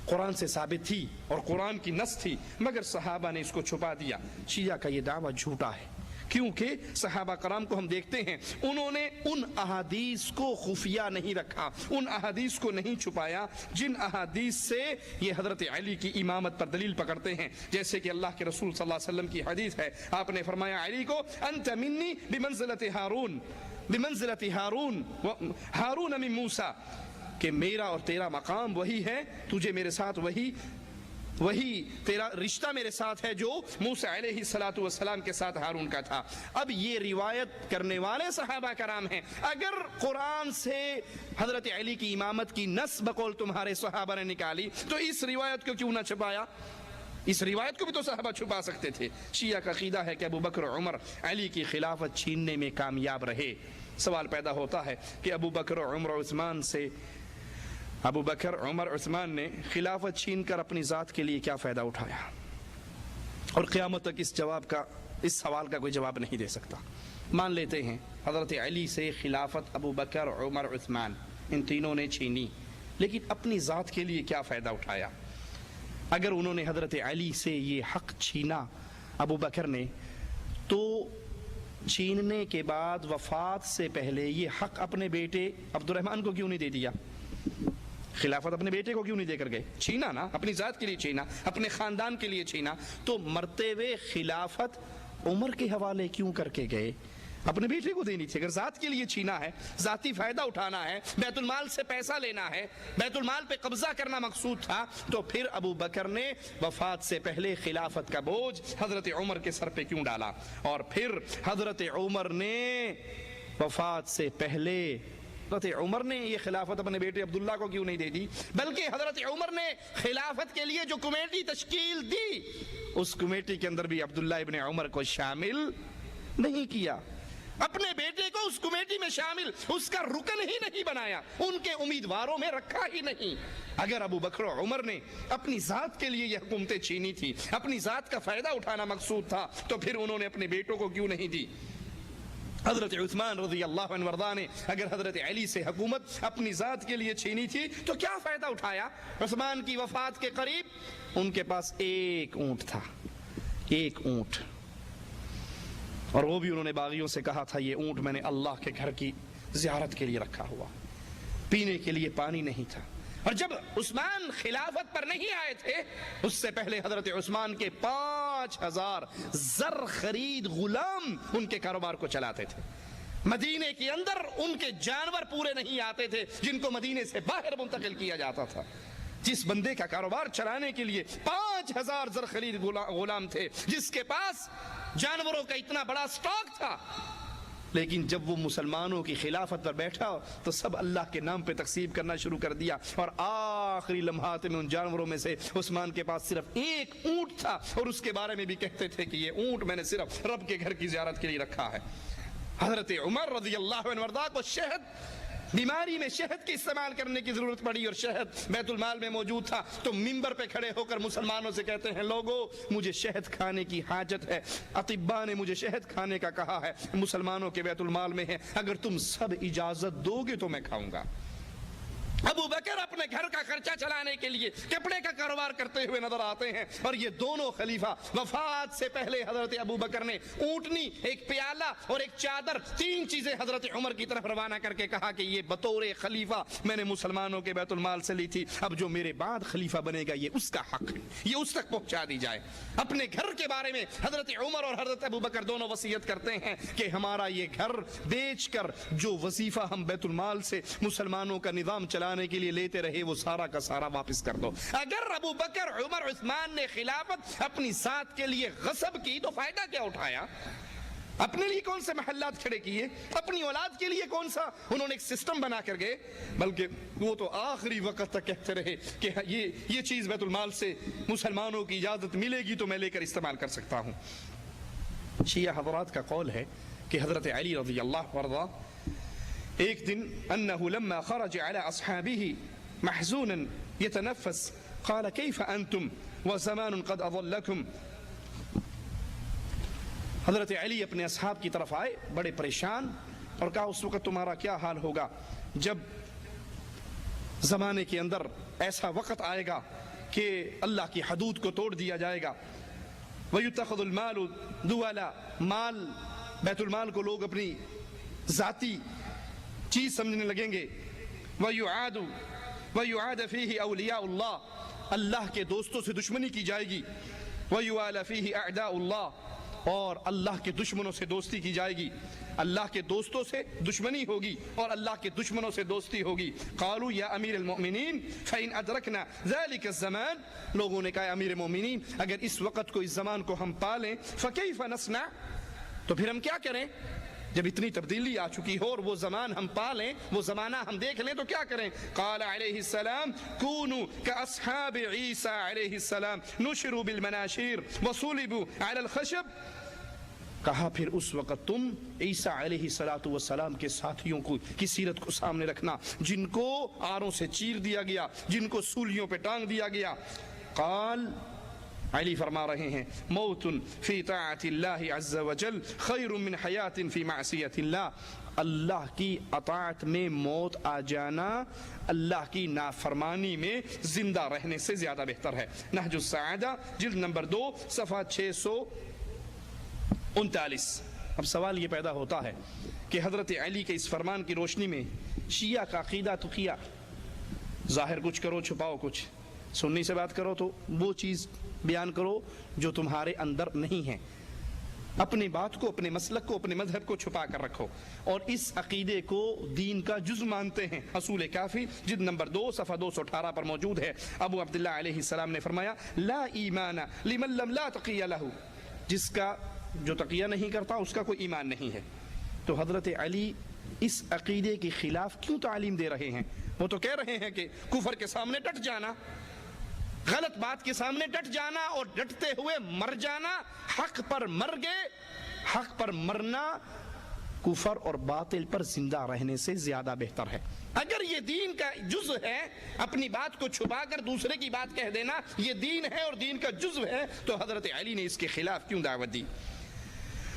قرآن سے ثابت تھی اور قرآن کی نص تھی، مگر صحابہ نے اس کو چھپا دیا. شیعہ کا یہ دعویٰ جھوٹا ہے، کیونکہ صحابہ کرام کو ہم دیکھتے ہیں انہوں نے ان احادیث کو خفیہ نہیں رکھا، ان احادیث کو نہیں چھپایا جن احادیث سے یہ حضرت علی کی امامت پر دلیل پکڑتے ہیں. جیسے کہ اللہ کے رسول صلی اللہ علیہ وسلم کی حدیث ہے، آپ نے فرمایا علی کو انت منی بمنزلت ہارون، بمنزلت ہارون من موسیٰ، کہ میرا اور تیرا مقام وہی ہے، تجھے میرے ساتھ وہی تیرا رشتہ میرے ساتھ ہے جو موسیٰ علیہ السلام کے ساتھ ہارون کا تھا. اب یہ روایت کرنے والے صحابہ کرام ہیں، اگر قرآن سے حضرت علی کی امامت کی نص بقول تمہارے صحابہ نے نکالی تو اس روایت کو کیوں نہ چھپایا؟ اس روایت کو بھی تو صحابہ چھپا سکتے تھے. شیعہ کا عقیدہ ہے کہ ابو بکر و عمر علی کی خلافت چھیننے میں کامیاب رہے. سوال پیدا ہوتا ہے کہ ابو بکر و عمر و عثمان سے ابو بکر عمر عثمان نے خلافت چھین کر اپنی ذات کے لیے کیا فائدہ اٹھایا؟ اور قیامت تک اس جواب کا اس سوال کا کوئی جواب نہیں دے سکتا۔ مان لیتے ہیں حضرت علی سے خلافت ابو بکر، عمر، عثمان ان تینوں نے چھینی، لیکن اپنی ذات کے لیے کیا فائدہ اٹھایا؟ اگر انہوں نے حضرت علی سے یہ حق چھینا ابو بکر نے، تو چھیننے کے بعد وفات سے پہلے یہ حق اپنے بیٹے عبد الرحمن کو کیوں نہیں دے دیا؟ خلافت اپنے بیٹے کو کیوں نہیں دے کر گئے؟ چھینا نا، اپنی ذات کے لیے چھینا، اپنے خاندان کے لیے چھینا، تو مرتے ہوئے خلافت عمر کے حوالے کیوں کر کے گئے؟ اپنے بیٹے کو دینی تھی۔ اگر ذات کے لیے چھینا ہے، ذاتی فائدہ اٹھانا ہے، بیت المال سے پیسہ لینا ہے، بیت المال پہ قبضہ کرنا مقصود تھا، تو پھر ابو بکر نے وفات سے پہلے خلافت کا بوجھ حضرت عمر کے سر پہ کیوں ڈالا؟ اور پھر حضرت عمر نے وفات سے پہلے حضرت عمر نے یہ خلافت اپنے بیٹے عبداللہ کو کیوں نہیں دے دی؟ بلکہ حضرت عمر نے خلافت کے لیے جو کمیٹی تشکیل دی، اس کمیٹی کے اندر بھی عبداللہ ابن عمر کو شامل نہیں کیا، اپنے بیٹے کو اس کمیٹی میں شامل، اس کا رکن ہی نہیں بنایا، ان کے امیدواروں میں رکھا ہی نہیں۔ اگر ابو بکر و عمر نے اپنی ذات کے لیے یہ حکومتیں چھینی تھی، اپنی ذات کا فائدہ اٹھانا مقصود تھا، تو پھر انہوں نے اپنے بیٹوں کو کیوں نہیں دی؟ حضرت عثمان رضی اللہ عنہ وارضاہ نے اگر حضرت علی سے حکومت اپنی ذات کے لیے چھینی تھی تو کیا فائدہ اٹھایا؟ عثمان کی وفات کے قریب ان کے پاس ایک اونٹ تھا، ایک اونٹ، اور وہ بھی انہوں نے باغیوں سے کہا تھا یہ اونٹ میں نے اللہ کے گھر کی زیارت کے لیے رکھا ہوا، پینے کے لیے پانی نہیں تھا۔ اور جب عثمان خلافت پر نہیں آئے تھے، اس سے پہلے حضرت عثمان کے 5000 زر خرید غلام ان کے کاروبار کو چلاتے تھے۔ مدینے کے اندر ان کے جانور پورے نہیں آتے تھے جن کو مدینے سے باہر منتقل کیا جاتا تھا۔ جس بندے کا کاروبار چلانے کے لیے 5000 زر خرید غلام تھے، جس کے پاس جانوروں کا اتنا بڑا سٹاک تھا، لیکن جب وہ مسلمانوں کی خلافت پر بیٹھا تو سب اللہ کے نام پہ تقسیم کرنا شروع کر دیا، اور آخری لمحات میں ان جانوروں میں سے عثمان کے پاس صرف ایک اونٹ تھا، اور اس کے بارے میں بھی کہتے تھے کہ یہ اونٹ میں نے صرف رب کے گھر کی زیارت کے لیے رکھا ہے۔ حضرت عمر رضی اللہ عنہ وارضاہ کو شہد، بیماری میں شہد کی استعمال کرنے کی ضرورت پڑی، اور شہد بیت المال میں موجود تھا، تو منبر پہ کھڑے ہو کر مسلمانوں سے کہتے ہیں لوگو مجھے شہد کھانے کی حاجت ہے، اطباء نے مجھے شہد کھانے کا کہا ہے، مسلمانوں کے بیت المال میں ہے، اگر تم سب اجازت دو گے تو میں کھاؤں گا۔ ابو بکر اپنے گھر کا خرچہ چلانے کے لیے کپڑے کا کاروبار کرتے ہوئے نظر آتے ہیں، اور یہ دونوں خلیفہ وفات سے پہلے حضرت ابو بکر نے اونٹنی، ایک پیالہ اور ایک چادر، 3 چیزیں حضرت عمر کی طرف روانہ کر کے کہا کہ یہ بطور خلیفہ میں نے مسلمانوں کے بیت المال سے لی تھی، اب جو میرے بعد خلیفہ بنے گا یہ اس کا حق ہے، یہ اس تک پہنچا دی جائے۔ اپنے گھر کے بارے میں حضرت عمر اور حضرت ابو بکر دونوں وصیت کرتے ہیں کہ ہمارا یہ گھر بیچ کر جو وظیفہ ہم بیت المال سے مسلمانوں کا نظام چلانے کے لیے لیتے رہے وہ سارا کا سارا واپس کر دو۔ اگر ابو بکر، عمر، عثمان نے خلافت اپنی ذات کے لیے غصب کی تو فائدہ کیا اٹھایا؟ اپنے لیے کون سے محلات کھڑے کیے؟ اپنی اولاد کے لیے کون سا انہوں نے ایک سسٹم بنا کر گئے؟ بلکہ وہ تو آخری وقت تک کہتے رہے کہ یہ چیز بیت المال سے مسلمانوں کی اجازت ملے گی تو میں لے کر استعمال کر سکتا ہوں۔ شیعہ حضرات کا قول ہے کہ حضرت علی رضی اللہ عنہ ایک دن انه لما خرج على اصحابه محزونا يتنفس قال كيف انتم وزمان قد اضلكم۔ حضرت علی اپنے اصحاب کی طرف آئے بڑے پریشان اور کہا اس وقت تمہارا کیا حال ہوگا جب زمانے کے اندر ایسا وقت آئے گا کہ اللہ کی حدود کو توڑ دیا جائے گا، وَيُتَّخَذُ الْمَالُ دُوَلًا، مال بیت المال کو لوگ اپنی ذاتی چیز سمجھنے لگیں گے، وَيُعَادُ فِيهِ أَوْلِيَاءُ اللَّهِ، اللہ کے دوستوں سے دشمنی کی جائے گی، وَيُوَالَ فِيهِ أَعْدَاءُ اللَّهِ، اور اللہ کے دشمنوں سے دوستی کی جائے گی، اللہ کے دوستوں سے دشمنی ہوگی اور اللہ کے دشمنوں سے دوستی ہوگی۔ قالوا یا امیر المؤمنین فإن أدركنا ذلك الزمان، لوگوں نے کہا امیر مومنین اگر اس وقت کو، اس زمان کو ہم پالیں، فكيف نصنع، تو پھر ہم کیا کریں؟ جب اتنی تبدیلی آ چکی ہو اور وہ زمان ہم پالیں، وہ زمانہ ہم دیکھ لیں تو کیا کریں؟ قال علیہ السلام كونوا كأصحاب عیسیٰ علیہ السلام نشروا بالمناشیر وصلبوا على الخشب، کہا پھر اس وقت تم عیسیٰ علیہ السلام کے ساتھیوں کی سیرت کو سامنے رکھنا جن کو آروں سے چیر دیا گیا، جن کو سولیوں پہ ٹانگ دیا گیا۔ قال علی فرما رہے ہیں موت فی طاعت اللہ عز وجل خیر من حیات فی معصیت اللہ، اللہ کی اطاعت میں موت آ جانا اللہ کی نافرمانی میں زندہ رہنے سے زیادہ بہتر ہے۔ نہج السعادہ جلد نمبر 2 صفحہ 639۔ اب سوال یہ پیدا ہوتا ہے کہ حضرت علی کے اس فرمان کی روشنی میں شیعہ کا عقیدہ تو کیا، ظاہر کچھ کرو چھپاؤ کچھ، سنی سے بات کرو تو وہ چیز بیان کرو جو تمہارے اندر نہیں ہے، اپنی بات کو، اپنے مسلک کو، اپنے مذہب کو چھپا کر رکھو، اور اس عقیدے کو دین کا جز مانتے ہیں۔ اصول کافی جلد نمبر 2 صفحہ 218 پر موجود ہے۔ ابو عبداللہ علیہ السلام نے فرمایا لا ایمان لمن لم لا تقی لہ، جس کا جو تقیہ نہیں کرتا اس کا کوئی ایمان نہیں ہے۔ تو حضرت علی اس عقیدے کے خلاف کیوں تعلیم دے رہے ہیں؟ وہ تو کہہ رہے ہیں کہ کفر کے سامنے ڈٹ جانا، غلط بات کے سامنے ڈٹ جانا اور ڈٹتے ہوئے مر جانا، حق پر مر گئے، حق پر مرنا کفر اور باطل پر زندہ رہنے سے زیادہ بہتر ہے۔ اگر یہ دین کا جزء ہے، اپنی بات کو چھپا کر دوسرے کی بات کہہ دینا یہ دین ہے اور دین کا جزء ہے، تو حضرت علی نے اس کے خلاف کیوں دعوت دی؟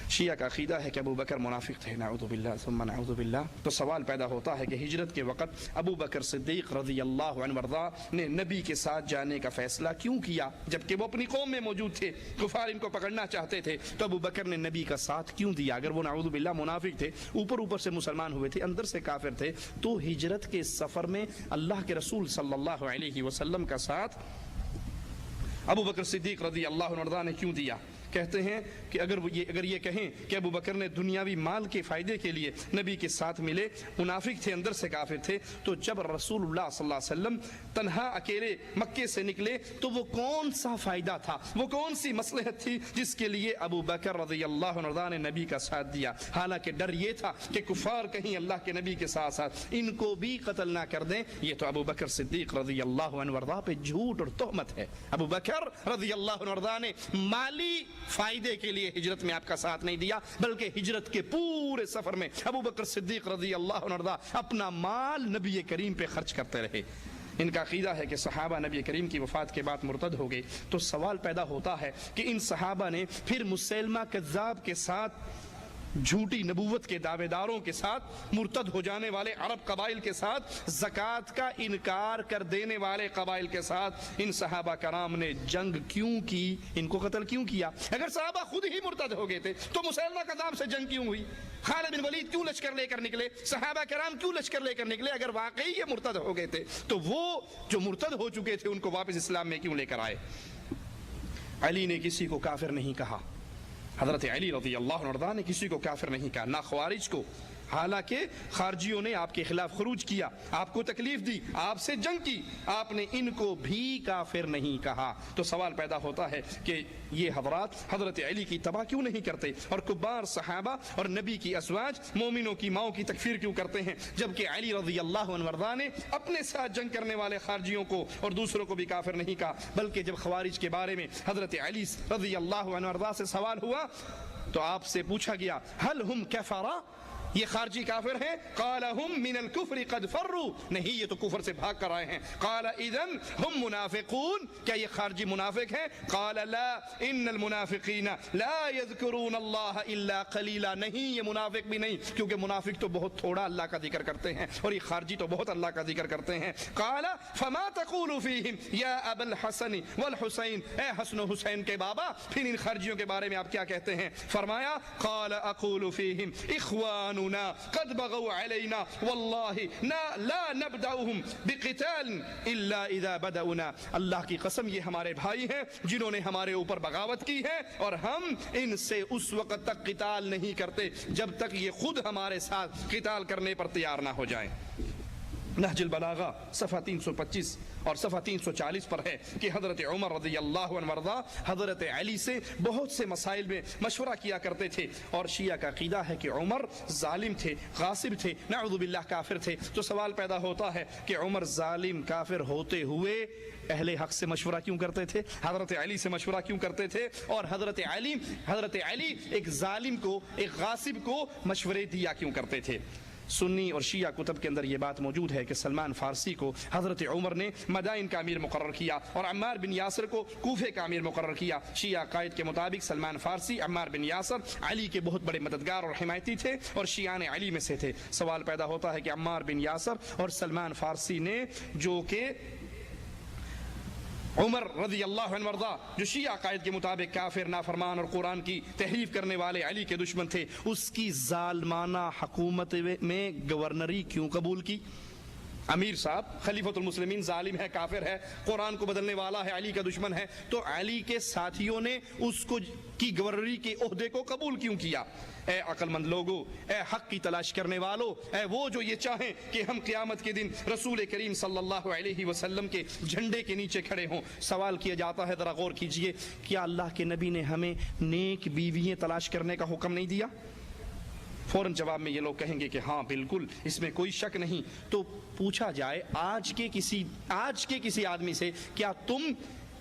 شیعہ کا عقیدہ ہے کہ ابو بکر منافق تھے، نعوذ باللہ ثم نعوذ باللہ۔ تو سوال پیدا ہوتا ہے کہ ہجرت کے وقت ابو بکر صدیق رضی اللہ عنہ وارضا نے نبی کے ساتھ جانے کا فیصلہ کیوں کیا؟ جبکہ وہ اپنی قوم میں موجود تھے، کفار ان کو پکڑنا چاہتے تھے، تو ابو بکر نے نبی کا ساتھ کیوں دیا؟ اگر وہ نعوذ باللہ منافق تھے، اوپر سے مسلمان ہوئے تھے، اندر سے کافر تھے، تو ہجرت کے سفر میں اللہ کے رسول صلی اللہ علیہ وسلم کا ساتھ ابو بکر صدیق رضی اللہ عنہ وارضا نے کیوں دیا؟ کہتے ہیں کہ اگر یہ کہیں کہ ابو بکر نے دنیاوی مال کے فائدے کے لیے نبی کے ساتھ ملے، منافق تھے، اندر سے کافر تھے، تو جب رسول اللہ صلی اللہ علیہ وسلم تنہا اکیلے مکے سے نکلے تو وہ کون سا فائدہ تھا، وہ کون سی مصلحت تھی جس کے لیے ابو بکر رضی اللہ عنہ نے نبی کا ساتھ دیا؟ حالانکہ ڈر یہ تھا کہ کفار کہیں اللہ کے نبی کے ساتھ ساتھ ان کو بھی قتل نہ کر دیں۔ یہ تو ابو بکر صدیق رضی اللہ عنہ پہ جھوٹ اور تہمت ہے۔ ابو بکر رضی اللہ عنہ نے مالی فائدے کے لیے ہجرت میں آپ کا ساتھ نہیں دیا، بلکہ ہجرت کے پورے سفر میں ابو بکر صدیق رضی اللہ عنہ اپنا مال نبی کریم پہ خرچ کرتے رہے۔ ان کا عقیدہ ہے کہ صحابہ نبی کریم کی وفات کے بعد مرتد ہو گئے، تو سوال پیدا ہوتا ہے کہ ان صحابہ نے پھر مسیلمہ کذاب کے ساتھ، جھوٹی نبوت کے دعوے داروں کے ساتھ، مرتد ہو جانے والے عرب قبائل کے ساتھ، زکوٰۃ کا انکار کر دینے والے قبائل کے ساتھ ان صحابہ کرام نے جنگ کیوں کی؟ ان کو قتل کیوں کیا؟ اگر صحابہ خود ہی مرتد ہو گئے تھے تو مسیلمہ کذاب سے جنگ کیوں ہوئی؟ خالد بن ولید کیوں لشکر لے کر نکلے؟ صحابہ کرام کیوں لشکر لے کر نکلے؟ اگر واقعی یہ مرتد ہو گئے تھے تو وہ جو مرتد ہو چکے تھے ان کو واپس اسلام میں کیوں لے کر آئے؟ علی نے کسی کو کافر نہیں کہا، حضرت علی رضی اللہ عنہ نے کسی کو کافر نہیں کہا، نہ خوارج کو، حالانکہ خارجیوں نے آپ کے خلاف خروج کیا، آپ کو تکلیف دی، آپ سے جنگ کی، آپ نے ان کو بھی کافر نہیں کہا۔ تو سوال پیدا ہوتا ہے کہ یہ حضرات حضرت علی کی تباہ کیوں نہیں کرتے، اور کبار صحابہ اور نبی کی ازواج مومنوں کی ماؤں کی تکفیر کیوں کرتے ہیں، جبکہ علی رضی اللہ عنہ وارضا نے اپنے ساتھ جنگ کرنے والے خارجیوں کو اور دوسروں کو بھی کافر نہیں کہا، بلکہ جب خوارج کے بارے میں حضرت علی رضی اللہ عنہ وارضا سے سوال ہوا تو آپ سے پوچھا گیا هل هم کفرا، یہ خارجی کافر ہیں؟ قال هم من الكفر قد فروا، نہیں یہ تو کفر سے بھاگ کر آئے ہیں۔ قال اذن هم منافقون، کیا یہ خارجی منافق ہیں؟ قال لا ان المنافقین لا يذكرون الله الا قليلا، نہیں یہ منافق بھی نہیں، کیونکہ منافق تو بہت تھوڑا اللہ کا ذکر کرتے ہیں اور یہ خارجی تو بہت اللہ کا ذکر کرتے ہیں۔ قال فما تقول فيهم يا ابا الحسن والحسين، اے حسن و حسین کے بابا پھر ان خارجیوں کے بارے میں آپ کیا کہتے ہیں؟ فرمایا قال اقول فيهم اخوان قد بغوا علينا والله لا نبدأهم بقتال الا اذا بدأنا، اللہ کی قسم یہ ہمارے بھائی ہیں جنہوں نے ہمارے اوپر بغاوت کی ہے، اور ہم ان سے اس وقت تک قتال نہیں کرتے جب تک یہ خود ہمارے ساتھ قتال کرنے پر تیار نہ ہو جائیں۔ نہج البلاغہ صفحہ 325 اور صفحہ 340 پر ہے کہ حضرت عمر رضی اللہ عنہ وارضا حضرت علی سے بہت سے مسائل میں مشورہ کیا کرتے تھے، اور شیعہ کا عقیدہ ہے کہ عمر ظالم تھے، غاصب تھے، نعوذ باللہ کافر تھے۔ تو سوال پیدا ہوتا ہے کہ عمر ظالم کافر ہوتے ہوئے اہل حق سے مشورہ کیوں کرتے تھے، حضرت علی سے مشورہ کیوں کرتے تھے، اور حضرت علی ایک ظالم کو، ایک غاصب کو مشورے دیا کیوں کرتے تھے؟ سنی اور شیعہ کتب کے اندر یہ بات موجود ہے کہ سلمان فارسی کو حضرت عمر نے مدائن کا امیر مقرر کیا اور عمار بن یاسر کو کوفے کا امیر مقرر کیا۔ شیعہ عقائد کے مطابق سلمان فارسی، عمار بن یاسر علی کے بہت بڑے مددگار اور حمایتی تھے اور شیعان علی میں سے تھے۔ سوال پیدا ہوتا ہے کہ عمار بن یاسر اور سلمان فارسی نے جو کہ عمر رضی اللہ عنہ وارضا جو شیعہ عقائد کے مطابق کافر، نافرمان اور قرآن کی تحریف کرنے والے علی کے دشمن تھے، اس کی ظالمانہ حکومت میں گورنری کیوں قبول کی؟ امیر صاحب خلیفۃ المسلمین ظالم ہے، کافر ہے، قرآن کو بدلنے والا ہے، علی کا دشمن ہے، تو علی کے ساتھیوں نے اس کو کی گورنری کے عہدے کو قبول کیوں کیا؟ اے عقل مند لوگوں، اے حق کی تلاش کرنے والوں، اے وہ جو یہ چاہیں کہ ہم قیامت کے دن رسول کریم صلی اللہ علیہ وسلم کے جھنڈے کے نیچے کھڑے ہوں، سوال کیا جاتا ہے، ذرا غور کیجئے، کیا اللہ کے نبی نے ہمیں نیک بیوییں تلاش کرنے کا حکم نہیں دیا؟ فوراً جواب میں یہ لوگ کہیں گے کہ ہاں بالکل، اس میں کوئی شک نہیں۔ تو پوچھا جائے آج کے کسی آدمی سے، کیا تم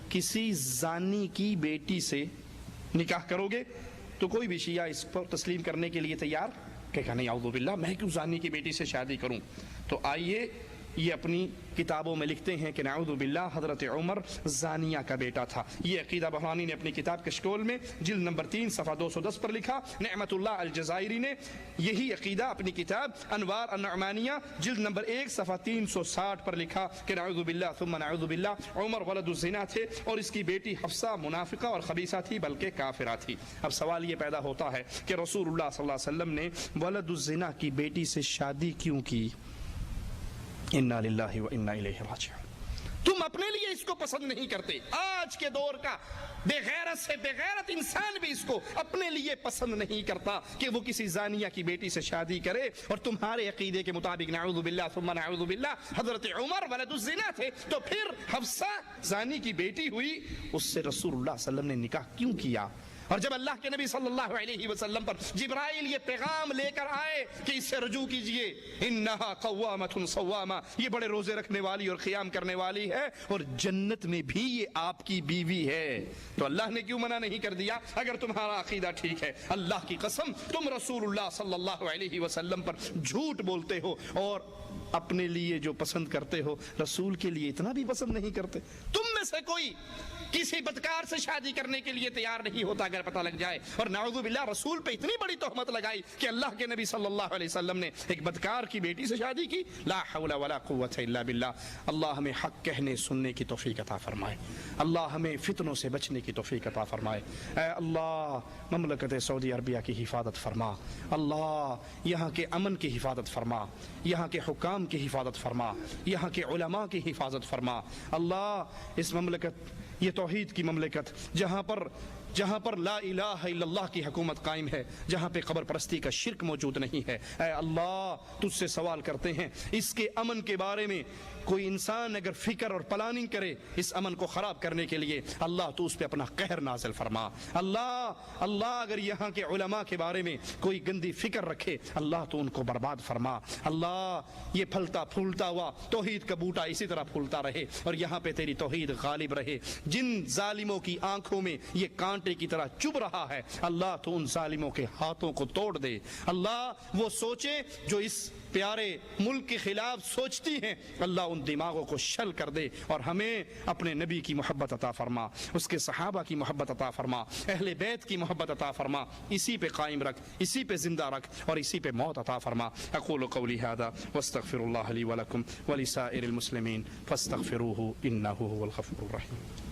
کسی زانی کی بیٹی سے نکاح کرو گے؟ تو کوئی بھی شیعہ اس پر تسلیم کرنے کے لیے تیار کہ نہیں، اعوذ باللہ، میں کیوں زانی کی بیٹی سے شادی کروں؟ تو آئیے یہ اپنی کتابوں میں لکھتے ہیں کہ نعوذ باللہ حضرت عمر زانیہ کا بیٹا تھا۔ یہ عقیدہ بہرانی نے اپنی کتاب کشکول میں جلد نمبر 3 صفحہ 210 پر لکھا۔ نعمت اللہ الجزائری نے یہی عقیدہ اپنی کتاب انوار النعمانیہ جلد نمبر 1 صفحہ 360 پر لکھا کہ نعوذ باللہ ثم نعوذ باللہ عمر ولد الزنا تھے اور اس کی بیٹی حفصہ منافقہ اور خبیثہ تھی بلکہ کافرہ تھی۔ اب سوال یہ پیدا ہوتا ہے کہ رسول اللہ صلی اللہ علیہ وسلم نے ولد الزنا کی بیٹی سے شادی کیوں کی؟ انا للہ و انا الیہ راجعون۔ تم اپنے لیے اس کو پسند نہیں کرتے، آج کے دور کا بے غیرت سے بے غیرت انسان بھی اس کو اپنے لیے پسند نہیں کرتا کہ وہ کسی زانیہ کی بیٹی سے شادی کرے، اور تمہارے عقیدے کے مطابق نعوذ باللہ ثم نعوذ باللہ حضرت عمر ولد الزنا تھے، تو پھر حفصہ زانی کی بیٹی ہوئی، اس سے رسول اللہ صلی اللہ علیہ وسلم نے نکاح کیوں کیا؟ اور جب اللہ کے نبی صلی اللہ علیہ وسلم پر جبرائیل یہ پیغام لے کر آئے کہ اس سے رجوع کیجئے، انہا قوامۃ صوامہ، یہ بڑے روزے رکھنے والی اور قیام کرنے والی ہے اور جنت میں بھی یہ آپ کی بیوی ہے، تو اللہ نے کیوں منع نہیں کر دیا؟ اگر تمہارا عقیدہ ٹھیک ہے، اللہ کی قسم تم رسول اللہ صلی اللہ علیہ وسلم پر جھوٹ بولتے ہو اور اپنے لیے جو پسند کرتے ہو رسول کے لیے اتنا بھی پسند نہیں کرتے۔ تم میں سے کوئی کسی بدکار سے شادی کرنے کے لیے تیار نہیں ہوتا اگر پتہ لگ جائے، اور نعوذ باللہ رسول پہ اتنی بڑی تہمت لگائی کہ اللہ کے نبی صلی اللہ علیہ وسلم نے ایک بدکار کی بیٹی سے شادی کی۔ لا حول ولا قوت الا باللہ۔ اللہ ہمیں حق کہنے سننے کی توفیق عطا فرمائے، اللہ ہمیں فتنوں سے بچنے کی توفیق عطا فرمائے۔ اے اللہ مملکت سعودی عربیہ کی حفاظت فرما، اللہ یہاں کے امن کی حفاظت فرما، یہاں کے حکام کی حفاظت فرما، یہاں کے علماء کی حفاظت فرما۔ اللہ اس مملکت، یہ توحید کی مملکت جہاں پر لا الہ الا اللہ کی حکومت قائم ہے، جہاں پہ قبر پرستی کا شرک موجود نہیں ہے، اے اللہ تجھ سے سوال کرتے ہیں اس کے امن کے بارے میں کوئی انسان اگر فکر اور پلاننگ کرے اس امن کو خراب کرنے کے لیے، اللہ تو اس پہ اپنا قہر نازل فرما۔ اللہ اگر یہاں کے علماء کے بارے میں کوئی گندی فکر رکھے، اللہ تو ان کو برباد فرما۔ اللہ یہ پھلتا پھولتا ہوا توحید کا بوٹا اسی طرح پھولتا رہے اور یہاں پہ تیری توحید غالب رہے۔ جن ظالموں کی آنکھوں میں یہ کانٹے کی طرح چبھ رہا ہے، اللہ تو ان ظالموں کے ہاتھوں کو توڑ دے۔ اللہ وہ سوچیں جو اس پیارے ملک کے خلاف سوچتی ہیں، اللہ ان دماغوں کو شل کر دے اور ہمیں اپنے نبی کی محبت عطا فرما، اس کے صحابہ کی محبت عطا فرما، اہل بیت کی محبت عطا فرما، اسی پہ قائم رکھ، اسی پہ زندہ رکھ اور اسی پہ موت عطا فرما۔ اقول قولی ھذا واستغفر اللہ لی ولکم ولسائر المسلمین فاستغفروہ انہ هو الغفور الرحیم۔